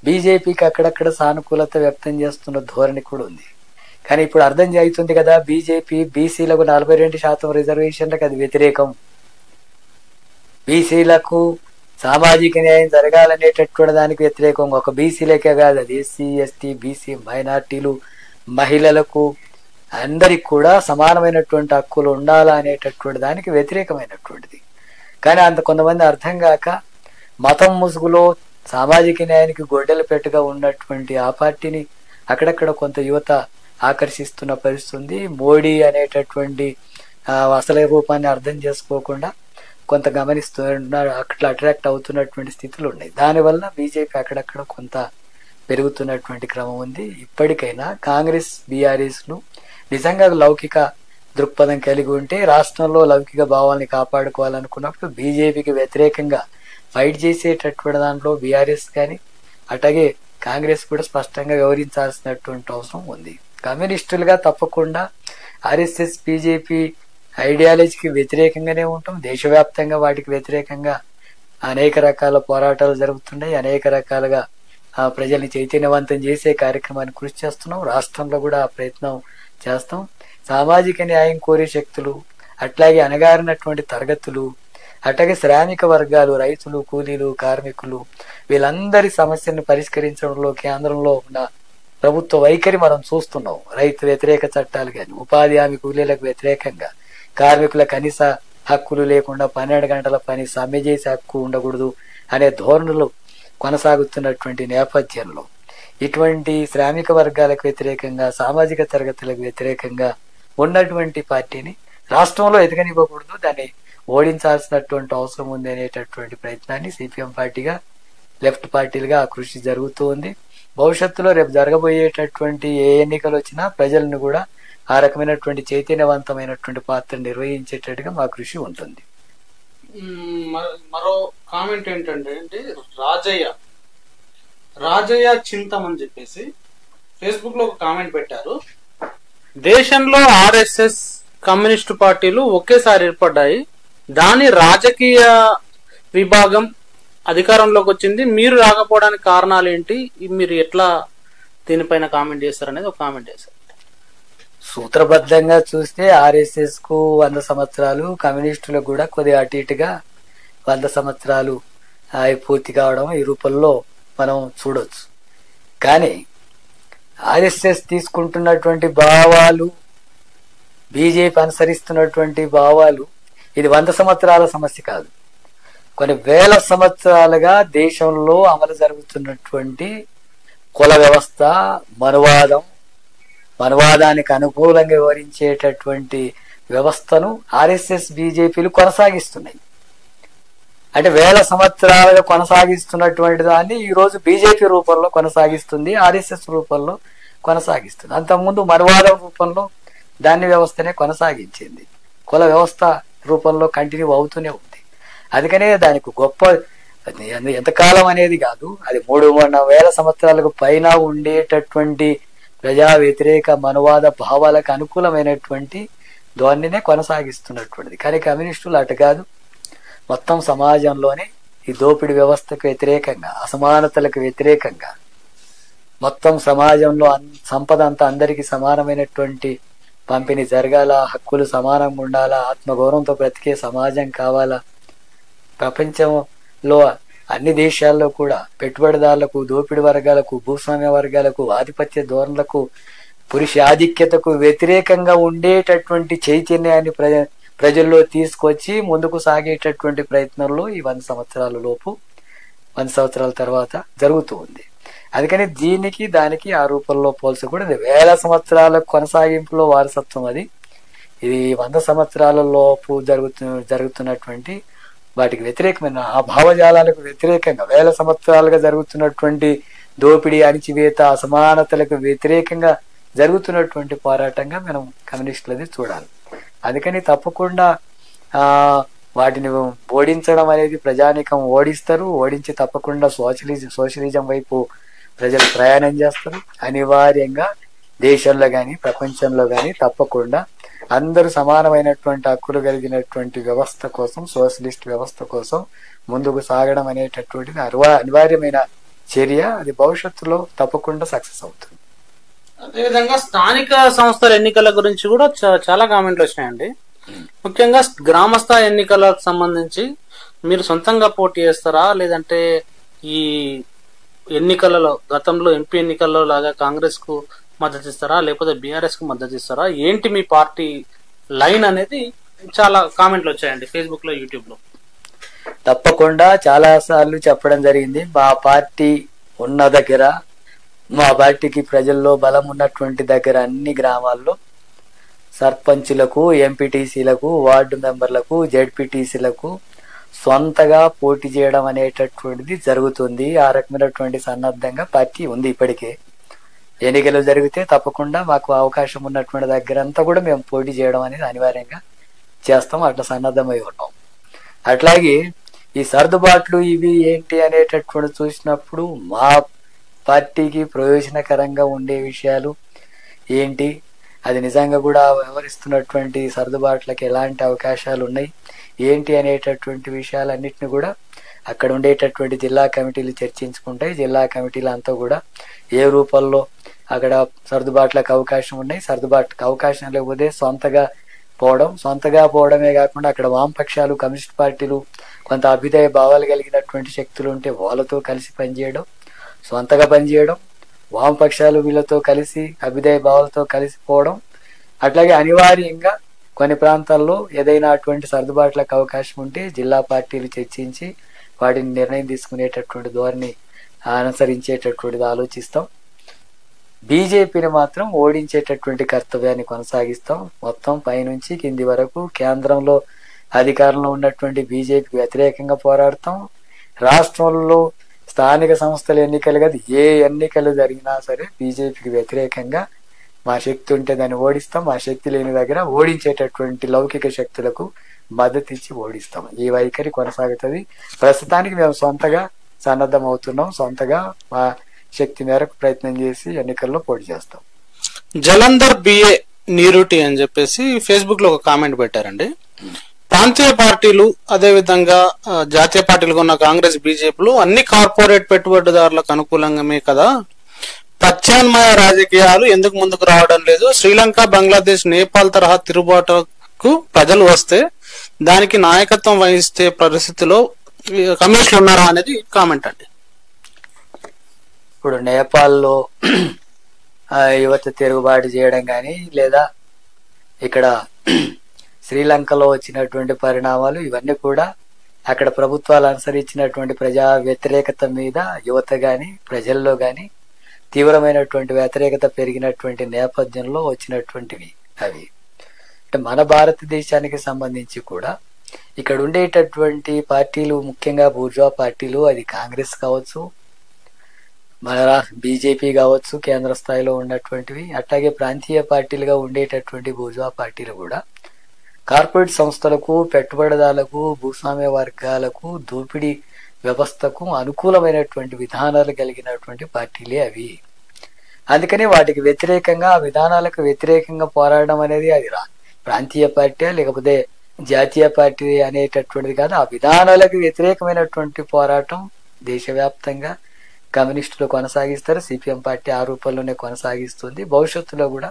బీజేపీకి అక్కడక్కడ సానుకూలత వ్యక్తం చేస్తున్న ధోరణి కూడా ఉంది. కానీ ఇప్పుడు అర్థం అవుతుంది కదా, బీజేపీ బీసీలకు 42% రిజర్వేషన్లకు అది వ్యతిరేకం. బీసీలకు సామాజిక న్యాయం జరగాలనేటటువంటి దానికి వ్యతిరేకం. ఒక బీసీలకే కాదు, అది ఎస్సీ, ఎస్టీ, బీసీ, మైనార్టీలు, మహిళలకు అందరికి కూడా సమానమైనటువంటి హక్కులు ఉండాలా అనేటటువంటి దానికి వ్యతిరేకమైనటువంటిది. కానీ అంత కొంతమంది అర్థం కాక మతం ముసుగులో సామాజిక న్యాయానికి గొడ్డలు పెట్టుగా ఉన్నటువంటి ఆ పార్టీని అక్కడక్కడ కొంత యువత ఆకర్షిస్తున్న పరిస్థితి ఉంది. మోడీ అనేటటువంటి అసలు రూపాన్ని అర్థం చేసుకోకుండా కొంత గమనిస్తున్నారు, అట్లా అట్రాక్ట్ అవుతున్నటువంటి స్థితులు ఉన్నాయి. దానివల్ల బీజేపీ అక్కడక్కడ కొంత పెరుగుతున్నటువంటి క్రమం ఉంది. ఇప్పటికైనా కాంగ్రెస్ బీఆర్ఎస్లు నిజంగా లౌకిక దృక్పథం కలిగి ఉంటే రాష్ట్రంలో లౌకిక భావాల్ని కాపాడుకోవాలనుకున్నప్పుడు బీజేపీకి వ్యతిరేకంగా ఫైట్ చేసేటటువంటి దాంట్లో బీఆర్ఎస్ కానీ అట్లాగే కాంగ్రెస్ కూడా స్పష్టంగా వివరించాల్సినటువంటి అవసరం ఉంది. కమ్యూనిస్టులుగా తప్పకుండా ఆర్ఎస్ఎస్ బీజేపీ ఐడియాలజీకి వ్యతిరేకంగానే ఉంటాం. దేశవ్యాప్తంగా వాటికి వ్యతిరేకంగా అనేక రకాల పోరాటాలు జరుగుతున్నాయి. అనేక రకాలుగా ప్రజల్ని చైతన్యవంతం చేసే కార్యక్రమాన్ని కృషి చేస్తున్నాం. రాష్ట్రంలో కూడా ఆ ప్రయత్నం చేస్తాం. సామాజిక న్యాయం కోరే శక్తులు, అట్లాగే అణగారినటువంటి తరగతులు, అట్లాగే శ్రామిక వర్గాలు, రైతులు, కూలీలు, కార్మికులు, వీళ్ళందరి సమస్యలను పరిష్కరించడంలో కేంద్రంలో ఉన్న ప్రభుత్వ వైఖరి మనం చూస్తున్నాం. రైతు వ్యతిరేక చట్టాలు కానీ, ఉపాధి హామీ కూలీలకు వ్యతిరేకంగా, కార్మికుల కనీస హక్కులు లేకుండా 12 గంటల పని సమ్మె చేసే హక్కు ఉండకూడదు అనే ధోరణులు కొనసాగుతున్నటువంటి నేపథ్యంలో ఇటువంటి శ్రామిక వర్గాలకు వ్యతిరేకంగా, సామాజిక తరగతులకు వ్యతిరేకంగా ఉన్నటువంటి పార్టీని రాష్ట్రంలో ఎదగనివ్వకూడదు, దాన్ని ఓడించాల్సినటువంటి అవసరం ఉంది అనేటటువంటి ప్రయత్నాన్ని సిపిఎం పార్టీగా, లెఫ్ట్ పార్టీలుగా ఆ కృషి జరుగుతూ ఉంది. భవిష్యత్తులో రేపు జరగబోయేటటువంటి ఏ ఎన్నికలు వచ్చినా ప్రజలను కూడా ఆ రకమైనటువంటి చైతన్యవంతమైనటువంటి పాత్ర నిర్వహించేటట్టుగా మా కృషి ఉంటుంది. మరో కామెంట్ ఏంటంటే రాజయ్య చింతం అని చెప్పేసి ఫేస్బుక్ లో ఒక కామెంట్ పెట్టారు. దేశంలో ఆర్ఎస్ఎస్ కమ్యూనిస్టు పార్టీలు ఒకేసారి ఏర్పడ్డాయి, దాని రాజకీయ విభాగం అధికారంలోకి వచ్చింది, మీరు రాకపోవడానికి కారణాలు ఏంటి, మీరు ఎట్లా దీనిపైన కామెంట్ చేస్తారనేది ఒక కామెంట్ చేశారు. సూత్రబద్ధంగా చూస్తే ఆర్ఎస్ఎస్ కు 100 సంవత్సరాలు, కమ్యూనిస్టులకు కూడా కొద్దిగా అటు ఇటుగా 100 సంవత్సరాలు పూర్తి కావడం ఈ రూపంలో మనం చూడొచ్చు. కానీ ఆర్ఎస్ఎస్ తీసుకుంటున్నటువంటి భావాలు, బీజేపీ అనుసరిస్తున్నటువంటి భావాలు, ఇది 100 సంవత్సరాల సమస్య కాదు. కొన్ని వేల సంవత్సరాలుగా దేశంలో అమలు జరుగుతున్నటువంటి కుల వ్యవస్థ, మనువాదానికి అనుకూలంగా వివరించేటటువంటి వ్యవస్థను ఆర్ఎస్ఎస్ బీజేపీలు కొనసాగిస్తున్నాయి. అంటే వేల సంవత్సరాలుగా కొనసాగిస్తున్నటువంటి దాన్ని ఈ రోజు బీజేపీ రూపంలో కొనసాగిస్తుంది, ఆర్ఎస్ఎస్ రూపంలో కొనసాగిస్తుంది. అంతకుముందు మనువాదం రూపంలో దాన్ని వ్యవస్థనే కొనసాగించింది, కుల వ్యవస్థ రూపంలో కంటిన్యూ అవుతూనే ఉంది. అందుకనే దానికి గొప్ప ఎంతకాలం అనేది కాదు, అది 3,000 సంవత్సరాలకు పైన ఉండేటటువంటి ప్రజా వ్యతిరేక మనువాద భావాలకు అనుకూలమైనటువంటి ధోరణినే కొనసాగిస్తున్నటువంటిది. కానీ కమ్యూనిస్టులు అటు కాదు, మొత్తం సమాజంలోనే ఈ దోపిడీ వ్యవస్థకు వ్యతిరేకంగా, అసమానతలకు వ్యతిరేకంగా, మొత్తం సమాజంలో సంపద అంతా అందరికీ సమానమైనటువంటి పంపిణీ జరగాల, హక్కులు సమానంగా ఉండాలా, ఆత్మగౌరవంతో బ్రతికే సమాజం కావాలా, ప్రపంచంలో అన్ని దేశాల్లో కూడా పెట్టుబడిదారులకు, దోపిడి వర్గాలకు, భూస్వామ్య వర్గాలకు, ఆధిపత్య ధోరణులకు, పురుష ఆధిక్యతకు వ్యతిరేకంగా ఉండేటటువంటి చైతన్యాన్ని ప్రజల్లో తీసుకొచ్చి ముందుకు సాగేటటువంటి ప్రయత్నంలో ఈ 100 సంవత్సరాల లోపు 100 సంవత్సరాల తర్వాత జరుగుతూ ఉంది. అందుకని దీనికి దానికి ఆ రూపంలో పోల్చకూడదు. వేల సంవత్సరాల కొనసాగింపులో వారసత్వం అది. ఇది 100 సంవత్సరాల లోపు జరుగుతున్నటువంటి వాటికి వ్యతిరేకమైన ఆ భావజాలాలకు వ్యతిరేకంగా వేల సంవత్సరాలుగా జరుగుతున్నటువంటి దోపిడీ, అణిచివేత, అసమానతలకు వ్యతిరేకంగా జరుగుతున్నటువంటి పోరాటంగా మనం కమ్యూనిస్టులది చూడాలి. అందుకని తప్పకుండా వాటిని ఓడించడం అనేది ప్రజానీకం ఓడిస్తారు. ఓడించి తప్పకుండా సోషలిజం వైపు ప్రజలు ప్రయాణం చేస్తారు. అనివార్యంగా దేశంలో గాని ప్రపంచంలో గాని తప్పకుండా అందరూ సమానమైనటువంటి హక్కులు కలిగినటువంటి వ్యవస్థ కోసం, సోషలిస్ట్ వ్యవస్థ కోసం ముందుకు సాగడం అనేటటువంటిది అనివార్యమైన చర్య. అది భవిష్యత్తులో తప్పకుండా సక్సెస్ అవుతుంది. అదేవిధంగా స్థానిక సంస్థల ఎన్నికల గురించి కూడా చాలా కామెంట్లు వచ్చినాయండి. ముఖ్యంగా గ్రామ స్థాయి ఎన్నికలకు సంబంధించి మీరు సొంతంగా పోటీ చేస్తారా, లేదంటే ఈ ఎన్నికలలో గతంలో ఎంపీ ఎన్నికల్లో లాగా కాంగ్రెస్ కు మద్దతు ఇస్తారా, లేకపోతే బీఆర్ఎస్ కు మద్దతు ఇస్తారా, ఏంటి మీ పార్టీ లైన్ అనేది చాలా కామెంట్లు వచ్చాయండి ఫేస్బుక్ లో, యూట్యూబ్ లో. తప్పకుండా చాలా సార్లు చెప్పడం జరిగింది. మా పార్టీ ఉన్న దగ్గర, మా పార్టీకి ప్రజల్లో బలం ఉన్నటువంటి దగ్గర అన్ని గ్రామాల్లో సర్పంచులకు, ఎంపీటీసీలకు, వార్డు మెంబర్లకు, జెడ్పీటీసీలకు సొంతగా పోటీ చేయడం అనేటటువంటిది జరుగుతుంది. ఆ రకమైనటువంటి సన్నద్ధంగా పార్టీ ఉంది. ఇప్పటికే ఎన్నికలు జరిగితే తప్పకుండా మాకు అవకాశం ఉన్నటువంటి దగ్గర అంతా కూడా మేము పోటీ చేయడం అనేది అనివార్యంగా చేస్తాం. అట్లా సన్నద్ధమై ఉన్నాం. అట్లాగే ఈ సర్దుబాట్లు ఇవి ఏంటి అనేటటువంటి చూసినప్పుడు మా పార్టీకి ప్రయోజనకరంగా ఉండే విషయాలు ఏంటి, అది నిజంగా కూడా వ్యవహరిస్తున్నటువంటి సర్దుబాట్లకి ఎలాంటి అవకాశాలు ఉన్నాయి ఏంటి అనేటటువంటి విషయాలన్నింటినీ కూడా అక్కడ ఉండేటటువంటి జిల్లా కమిటీలు చర్చించుకుంటాయి. జిల్లా కమిటీలు అంతా కూడా ఏ రూపంలో అక్కడ సర్దుబాట్లకు అవకాశం ఉన్నాయి, సర్దుబాట్లకు అవకాశం లేకపోతే సొంతగా పోవడమే కాకుండా అక్కడ వామపక్షాలు, కమ్యూనిస్ట్ పార్టీలు, కొంత అభ్యుదయ భావాలు కలిగినటువంటి శక్తులు ఉంటే వాళ్ళతో కలిసి పనిచేయడం, సొంతగా పనిచేయడం, వామపక్షాలు వీళ్ళతో కలిసి అభ్యుదయ భావాలతో కలిసిపోవడం. అట్లాగే అనివార్యంగా కొన్ని ప్రాంతాల్లో ఏదైనా అటువంటి సర్దుబాట్లకు అవకాశం ఉంటే జిల్లా పార్టీలు చర్చించి వాటిని నిర్ణయం తీసుకునేటటువంటి ధోరణి అనుసరించేటటువంటిది ఆలోచిస్తాం. బీజేపీని మాత్రం ఓడించేటటువంటి కర్తవ్యాన్ని కొనసాగిస్తాం. మొత్తం పైనుంచి కింది వరకు కేంద్రంలో అధికారంలో ఉన్నటువంటి బీజేపీకి వ్యతిరేకంగా పోరాడతాం. రాష్ట్రంలో స్థానిక సంస్థల ఎన్నికలు కాదు, ఏ ఎన్నికలు జరిగినా సరే బీజేపీకి వ్యతిరేకంగా మా శక్తి ఉంటే దాన్ని ఓడిస్తాం. మా శక్తి లేని దగ్గర ఓడించేటటువంటి లౌకిక శక్తులకు మద్దతు ఇచ్చి ఓడిస్తాం. ఈ వైఖరి కొనసాగుతుంది. ప్రస్తుతానికి మేము సొంతగా సన్నద్ధం అవుతున్నాం. సొంతగా మా శక్తి మేరకు ప్రయత్నం చేసి ఎన్నికల్లో పోటీ చేస్తాం. జలంధర్ బిఏ నీరుటి అని చెప్పేసి ఫేస్బుక్ లో ఒక కామెంట్ పెట్టారండి. ప్రాంతీయ పార్టీలు అదే విధంగా జాతీయ పార్టీలుగా ఉన్న కాంగ్రెస్, బీజేపీలు అన్ని కార్పొరేట్ పెట్టుబడిదారులకు అనుకూలంగామే కదా, ప్రత్యామ్నాయ రాజకీయాలు ఎందుకు ముందుకు రావడం లేదు? శ్రీలంక, బంగ్లాదేశ్, నేపాల్ తరహా తిరుగుబాటుకు ప్రజలు వస్తే దానికి నాయకత్వం వహిస్తే పరిస్థితిలో కమ్యూనిస్టులు ఉన్నారా అనేది కామెంట్ అండి. ఇప్పుడు నేపాల్లో యువత తిరుగుబాటు చేయడం కానీ, లేదా ఇక్కడ శ్రీలంకలో వచ్చినటువంటి పరిణామాలు ఇవన్నీ కూడా అక్కడ ప్రభుత్వాలు అనుసరించినటువంటి ప్రజా వ్యతిరేకత మీద యువత గాని, ప్రజల్లో గాని తీవ్రమైనటువంటి వ్యతిరేకత పెరిగినటువంటి నేపథ్యంలో వచ్చినటువంటివి అవి. అంటే మన భారతదేశానికి సంబంధించి కూడా ఇక్కడ ఉండేటటువంటి పార్టీలు, ముఖ్యంగా బూర్జువా పార్టీలు, అది కాంగ్రెస్ కావచ్చు, మన బీజేపీ కావచ్చు, కేంద్ర స్థాయిలో ఉన్నటువంటివి, అట్లాగే ప్రాంతీయ పార్టీలుగా ఉండేటటువంటి బూర్జువా పార్టీలు కూడా కార్పొరేట్ సంస్థలకు, పెట్టుబడిదారులకు, భూస్వామ్య వర్గాలకు, దోపిడీ వ్యవస్థకు అనుకూలమైనటువంటి విధానాలు కలిగినటువంటి పార్టీలే అవి. అందుకని వాటికి వ్యతిరేకంగా, ఆ విధానాలకు వ్యతిరేకంగా పోరాడడం అనేది అది ప్రాంతీయ పార్టీ లేకపోతే జాతీయ పార్టీ అనేటటువంటిది కాదు. ఆ విధానాలకు వ్యతిరేకమైనటువంటి పోరాటం దేశవ్యాప్తంగా కమ్యూనిస్టులు కొనసాగిస్తారు. సిపిఎం పార్టీ ఆ రూపంలోనే కొనసాగిస్తుంది. భవిష్యత్తులో కూడా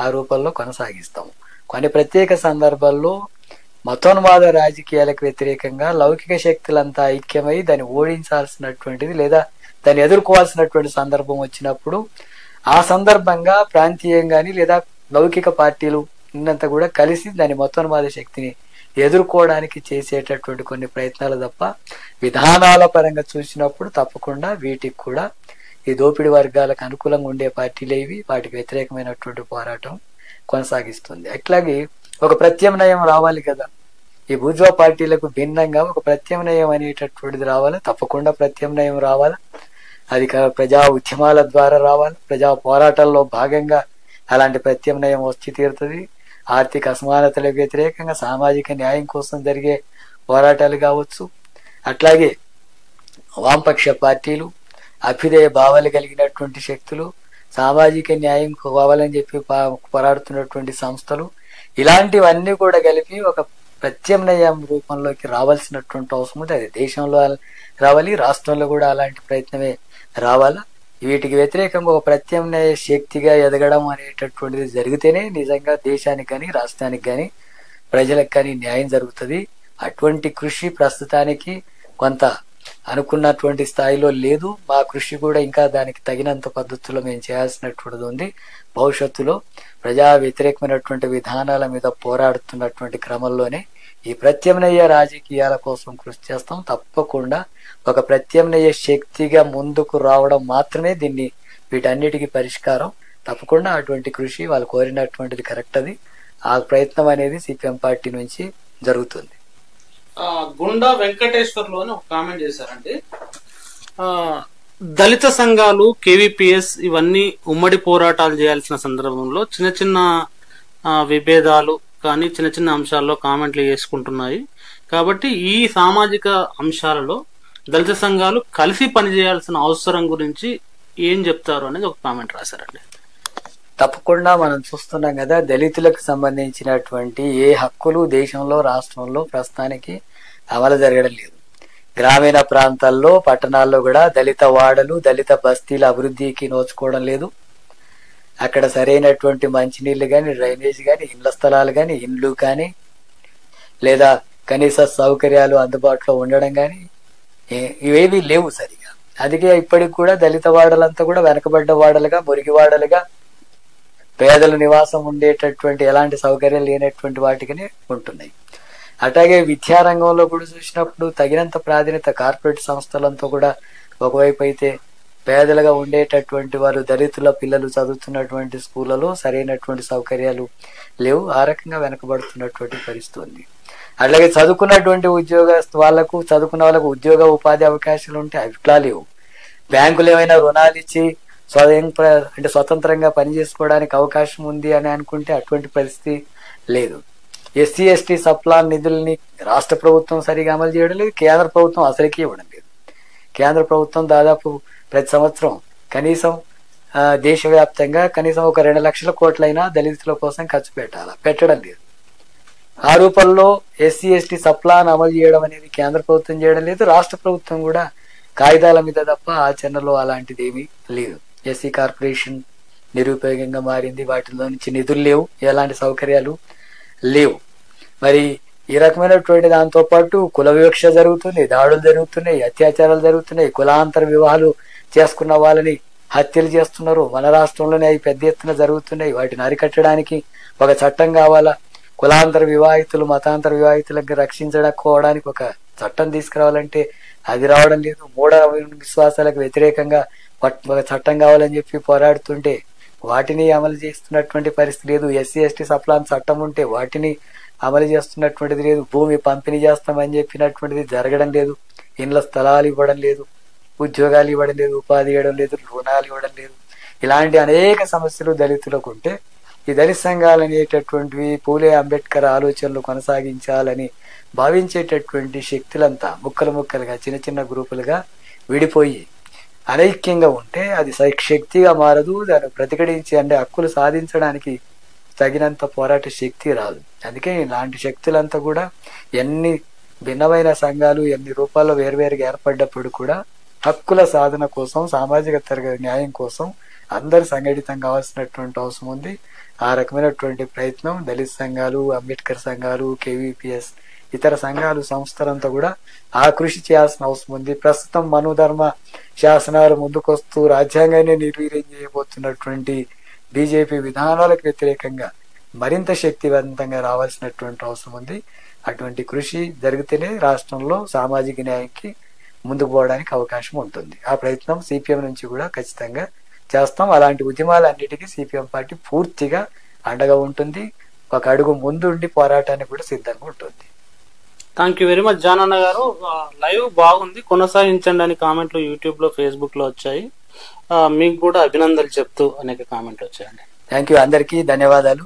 ఆ రూపంలో కొనసాగిస్తాం. కొన్ని ప్రత్యేక సందర్భాల్లో మతోన్మాద రాజకీయాలకు వ్యతిరేకంగా లౌకిక శక్తులంతా ఐక్యమై దాన్ని ఓడించాల్సినటువంటిది లేదా దాన్ని ఎదుర్కోవాల్సినటువంటి సందర్భం వచ్చినప్పుడు ఆ సందర్భంగా ప్రాంతీయంగాని లేదా లౌకిక పార్టీలు ఉన్నంత కూడా కలిసి దాని మతోన్మాద శక్తిని ఎదుర్కోవడానికి చేసేటటువంటి కొన్ని ప్రయత్నాలు తప్ప విధానాల పరంగా చూసినప్పుడు తప్పకుండా వీటికి కూడా ఈ దోపిడీ వర్గాలకు అనుకూలంగా ఉండే పార్టీలేవి, వాటికి వ్యతిరేకమైనటువంటి పోరాటం కొనసాగిస్తుంది. అట్లాగే ఒక ప్రత్యామ్నాయం రావాలి కదా. ఈ బూర్జువా పార్టీలకు భిన్నంగా ఒక ప్రత్యామ్నాయం అనేటటువంటిది రావాలి. తప్పకుండా ప్రత్యామ్నాయం రావాలి. అది ప్రజా ఉద్యమాల ద్వారా రావాలి. ప్రజా పోరాటాల్లో భాగంగా అలాంటి ప్రత్యామ్నాయం వచ్చి తీరుతుంది. ఆర్థిక అసమానతలకు వ్యతిరేకంగా సామాజిక న్యాయం కోసం జరిగే పోరాటాలు కావచ్చు, అట్లాగే వామపక్ష పార్టీలు, అభ్యుదయ భావాలు కలిగినటువంటి శక్తులు, సామాజిక న్యాయం కావాలని చెప్పి పోరాడుతున్నటువంటి సంస్థలు, ఇలాంటివన్నీ కూడా కలిపి ఒక ప్రత్యామ్నాయం రూపంలోకి రావాల్సినటువంటి అవసరం ఉంది. అది దేశంలో రావాలి, రాష్ట్రంలో కూడా అలాంటి ప్రయత్నమే రావాలా. వీటికి వ్యతిరేకంగా ఒక ప్రత్యామ్నాయ శక్తిగా ఎదగడం అనేటటువంటిది జరిగితేనే నిజంగా దేశానికి కానీ, రాష్ట్రానికి కానీ, ప్రజలకు కానీ న్యాయం జరుగుతుంది. అటువంటి కృషి ప్రస్తుతానికి కొంత అనుకున్నటువంటి స్థాయిలో లేదు. మా కృషి కూడా ఇంకా దానికి తగినంత పద్ధతుల్లో మేము చేయాల్సినటువంటిది ఉంది. భవిష్యత్తులో ప్రజా వ్యతిరేకమైనటువంటి విధానాల మీద పోరాడుతున్నటువంటి క్రమంలోనే ఈ ప్రత్యామ్నాయ రాజకీయాల కోసం కృషి చేస్తాం. తప్పకుండా ఒక ప్రత్యామ్నాయ శక్తిగా ముందుకు రావడం మాత్రమే వీటన్నిటికీ పరిష్కారం. తప్పకుండా అటువంటి కృషి వాళ్ళు కోరినటువంటిది కరెక్ట్. అది ఆ ప్రయత్నం అనేది సిపిఎం పార్టీ నుంచి జరుగుతుంది. గుండా వెంకటేశ్వర్లు అని ఒక కామెంట్ చేశారండి. దళిత సంఘాలు, కేవీపీఎస్ ఇవన్నీ ఉమ్మడి పోరాటాలు చేయాల్సిన సందర్భంలో చిన్న చిన్న విభేదాలు కానీ చిన్న చిన్న అంశాల్లో కామెంట్లు చేసుకుంటున్నాయి. కాబట్టి ఈ సామాజిక అంశాలలో దళిత సంఘాలు కలిసి పనిచేయాల్సిన అవసరం గురించి ఏం చెప్తారు అనేది ఒక కామెంట్ రాశారండి. తప్పకుండా మనం చూస్తున్నాం కదా, దళితులకు సంబంధించినటువంటి ఏ హక్కులు దేశంలో రాష్ట్రంలో ప్రస్తుతానికి అమలు జరగడం లేదు. గ్రామీణ ప్రాంతాల్లో పట్టణాల్లో కూడా దళిత వాడలు దళిత బస్తీల అభివృద్ధికి నోచుకోవడం లేదు. అక్కడ సరైనటువంటి మంచినీళ్లు కానీ డ్రైనేజ్ కానీ ఇళ్ల స్థలాలు కానీ ఇండ్లు కానీ లేదా కనీస సౌకర్యాలు అందుబాటులో ఉండడం కానీ ఇవేవి లేవు సరిగా. అందుకే ఇప్పటికి కూడా దళిత వాడలంతా కూడా వెనకబడ్డ వాడలుగా మురికి వాడలుగా పేదల నివాసం ఉండేటటువంటి ఎలాంటి సౌకర్యాలు లేనటువంటి వాటికనే ఉంటున్నాయి. అట్లాగే విద్యారంగంలో కూడా చూసినప్పుడు తగినంత ప్రాధాన్యత కార్పొరేట్ సంస్థలంతా కూడా ఒకవైపు అయితే పేదలుగా ఉండేటటువంటి వారు దళితుల పిల్లలు చదువుతున్నటువంటి స్కూళ్లలో సరైనటువంటి సౌకర్యాలు లేవు. ఆ రకంగా వెనకబడుతున్నటువంటి పరిస్థితి ఉంది. అట్లాగే చదువుకున్న వాళ్ళకు ఉద్యోగ ఉపాధి అవకాశాలు ఉంటే అవి ఇట్లా లేవు. బ్యాంకులు ఏమైనా రుణాలు ఇచ్చి స్వతంత్రంగా పనిచేసుకోవడానికి అవకాశం ఉంది అని అనుకుంటే అటువంటి పరిస్థితి లేదు. ఎస్సీ ఎస్టీ సప్లాన్ నిధుల్ని రాష్ట్ర ప్రభుత్వం సరిగా అమలు చేయడం లేదు. కేంద్ర ప్రభుత్వం అసలుకి ఇవ్వడం లేదు. కేంద్ర ప్రభుత్వం దాదాపు ప్రతి సంవత్సరం కనీసం దేశవ్యాప్తంగా కనీసం ఒక 2 లక్షల కోట్లైనా దళితుల కోసం ఖర్చు పెట్టడం లేదు. ఆ రూపంలో ఎస్సీ ఎస్టీ సప్లాన్ అమలు చేయడం అనేది కేంద్ర ప్రభుత్వం చేయడం లేదు. రాష్ట్ర ప్రభుత్వం కూడా కాగితాల మీద తప్ప ఆచరణలో అలాంటిది ఏమీ లేదు. ఎస్సీ కార్పొరేషన్ నిరుపయోగంగా మారింది. వాటిలో నుంచి నిధులు లేవు, ఎలాంటి సౌకర్యాలు లేవు. మరి ఈ రకమైనటువంటి దాంతో పాటు కుల వివక్ష జరుగుతుంది, దాడులు జరుగుతున్నాయి, అత్యాచారాలు జరుగుతున్నాయి, కులాంతర వివాహాలు చేసుకున్న వాళ్ళని హత్యలు చేస్తున్నారు. మన రాష్ట్రంలోనే అవి పెద్ద ఎత్తున జరుగుతున్నాయి. వాటిని అరికట్టడానికి ఒక చట్టం కావాలా. కులాంతర వివాహితులు మతాంతర వివాహితులకు రక్షించడానికి ఒక చట్టం తీసుకురావాలంటే అది రావడం లేదు. మూఢ విశ్వాసాలకు వ్యతిరేకంగా ఒక చట్టం కావాలని చెప్పి పోరాడుతుంటే వాటిని అమలు చేస్తున్నటువంటి పరిస్థితి లేదు. ఎస్సీ ఎస్టీ సప్లాన్ చట్టం ఉంటే వాటిని అమలు చేస్తున్నటువంటిది లేదు. భూమి పంపిణీ చేస్తామని చెప్పినటువంటిది జరగడం లేదు. ఇండ్ల స్థలాలు ఇవ్వడం లేదు, ఉద్యోగాలు ఇవ్వడం లేదు, ఉపాధి ఇవ్వడం లేదు, రుణాలు ఇవ్వడం లేదు. ఇలాంటి అనేక సమస్యలు దళితులకు ఉంటే ఈ దళిత సంఘాలు అనేటటువంటివి పూలే అంబేద్కర్ ఆలోచనలు కొనసాగించాలని భావించేటటువంటి శక్తులంతా ముక్కలుగా చిన్న చిన్న గ్రూపులుగా విడిపోయి అనైక్యంగా ఉంటే అది శక్తిగా మారదు. దాన్ని ప్రతిఘటించి హక్కులు సాధించడానికి తగినంత పోరాట శక్తి రాదు. అందుకే ఇలాంటి శక్తులంతా కూడా ఎన్ని భిన్నమైన సంఘాలు ఎన్ని రూపాల్లో వేరువేరుగా ఏర్పడ్డప్పుడు కూడా హక్కుల సాధన కోసం సామాజిక తరగతి న్యాయం కోసం అందరు సంఘటితం కావాల్సినటువంటి అవసరం ఉంది. ఆ రకమైనటువంటి ప్రయత్నం దళిత సంఘాలు, అంబేద్కర్ సంఘాలు, కేవీపీఎస్ ఇతర సంఘాలు సంస్థలంతా కూడా ఆ కృషి చేయాల్సిన అవసరం ఉంది. ప్రస్తుతం మనుధర్మ శాసనాలు ముందుకొస్తూ రాజ్యాంగాన్ని నిర్వీర్యం చేయబోతున్నటువంటి బీజేపీ విధానాలకు వ్యతిరేకంగా మరింత శక్తివంతంగా రావాల్సినటువంటి అవసరం ఉంది. అటువంటి కృషి జరిగితేనే రాష్ట్రంలో సామాజిక న్యాయానికి ముందుకు పోవడానికి అవకాశం ఉంటుంది. ఆ ప్రయత్నం సిపిఎం నుంచి కూడా ఖచ్చితంగా చేస్తాం. అలాంటి ఉద్యమాలన్నిటికీ సిపిఎం పార్టీ పూర్తిగా అండగా ఉంటుంది. ఒక అడుగు ముందుండి పోరాటానికి కూడా సిద్ధంగా ఉంటుంది. థ్యాంక్ యూ వెరీ మచ్ జానన్న గారు. లైవ్ బాగుంది, కొనసాగించండి అని కామెంట్లు యూట్యూబ్ లో ఫేస్బుక్ లో వచ్చాయి. మీకు కూడా అభినందనలు చెప్తూ అనేక కామెంట్లు వచ్చాయండి. థ్యాంక్ యూ, అందరికీ ధన్యవాదాలు.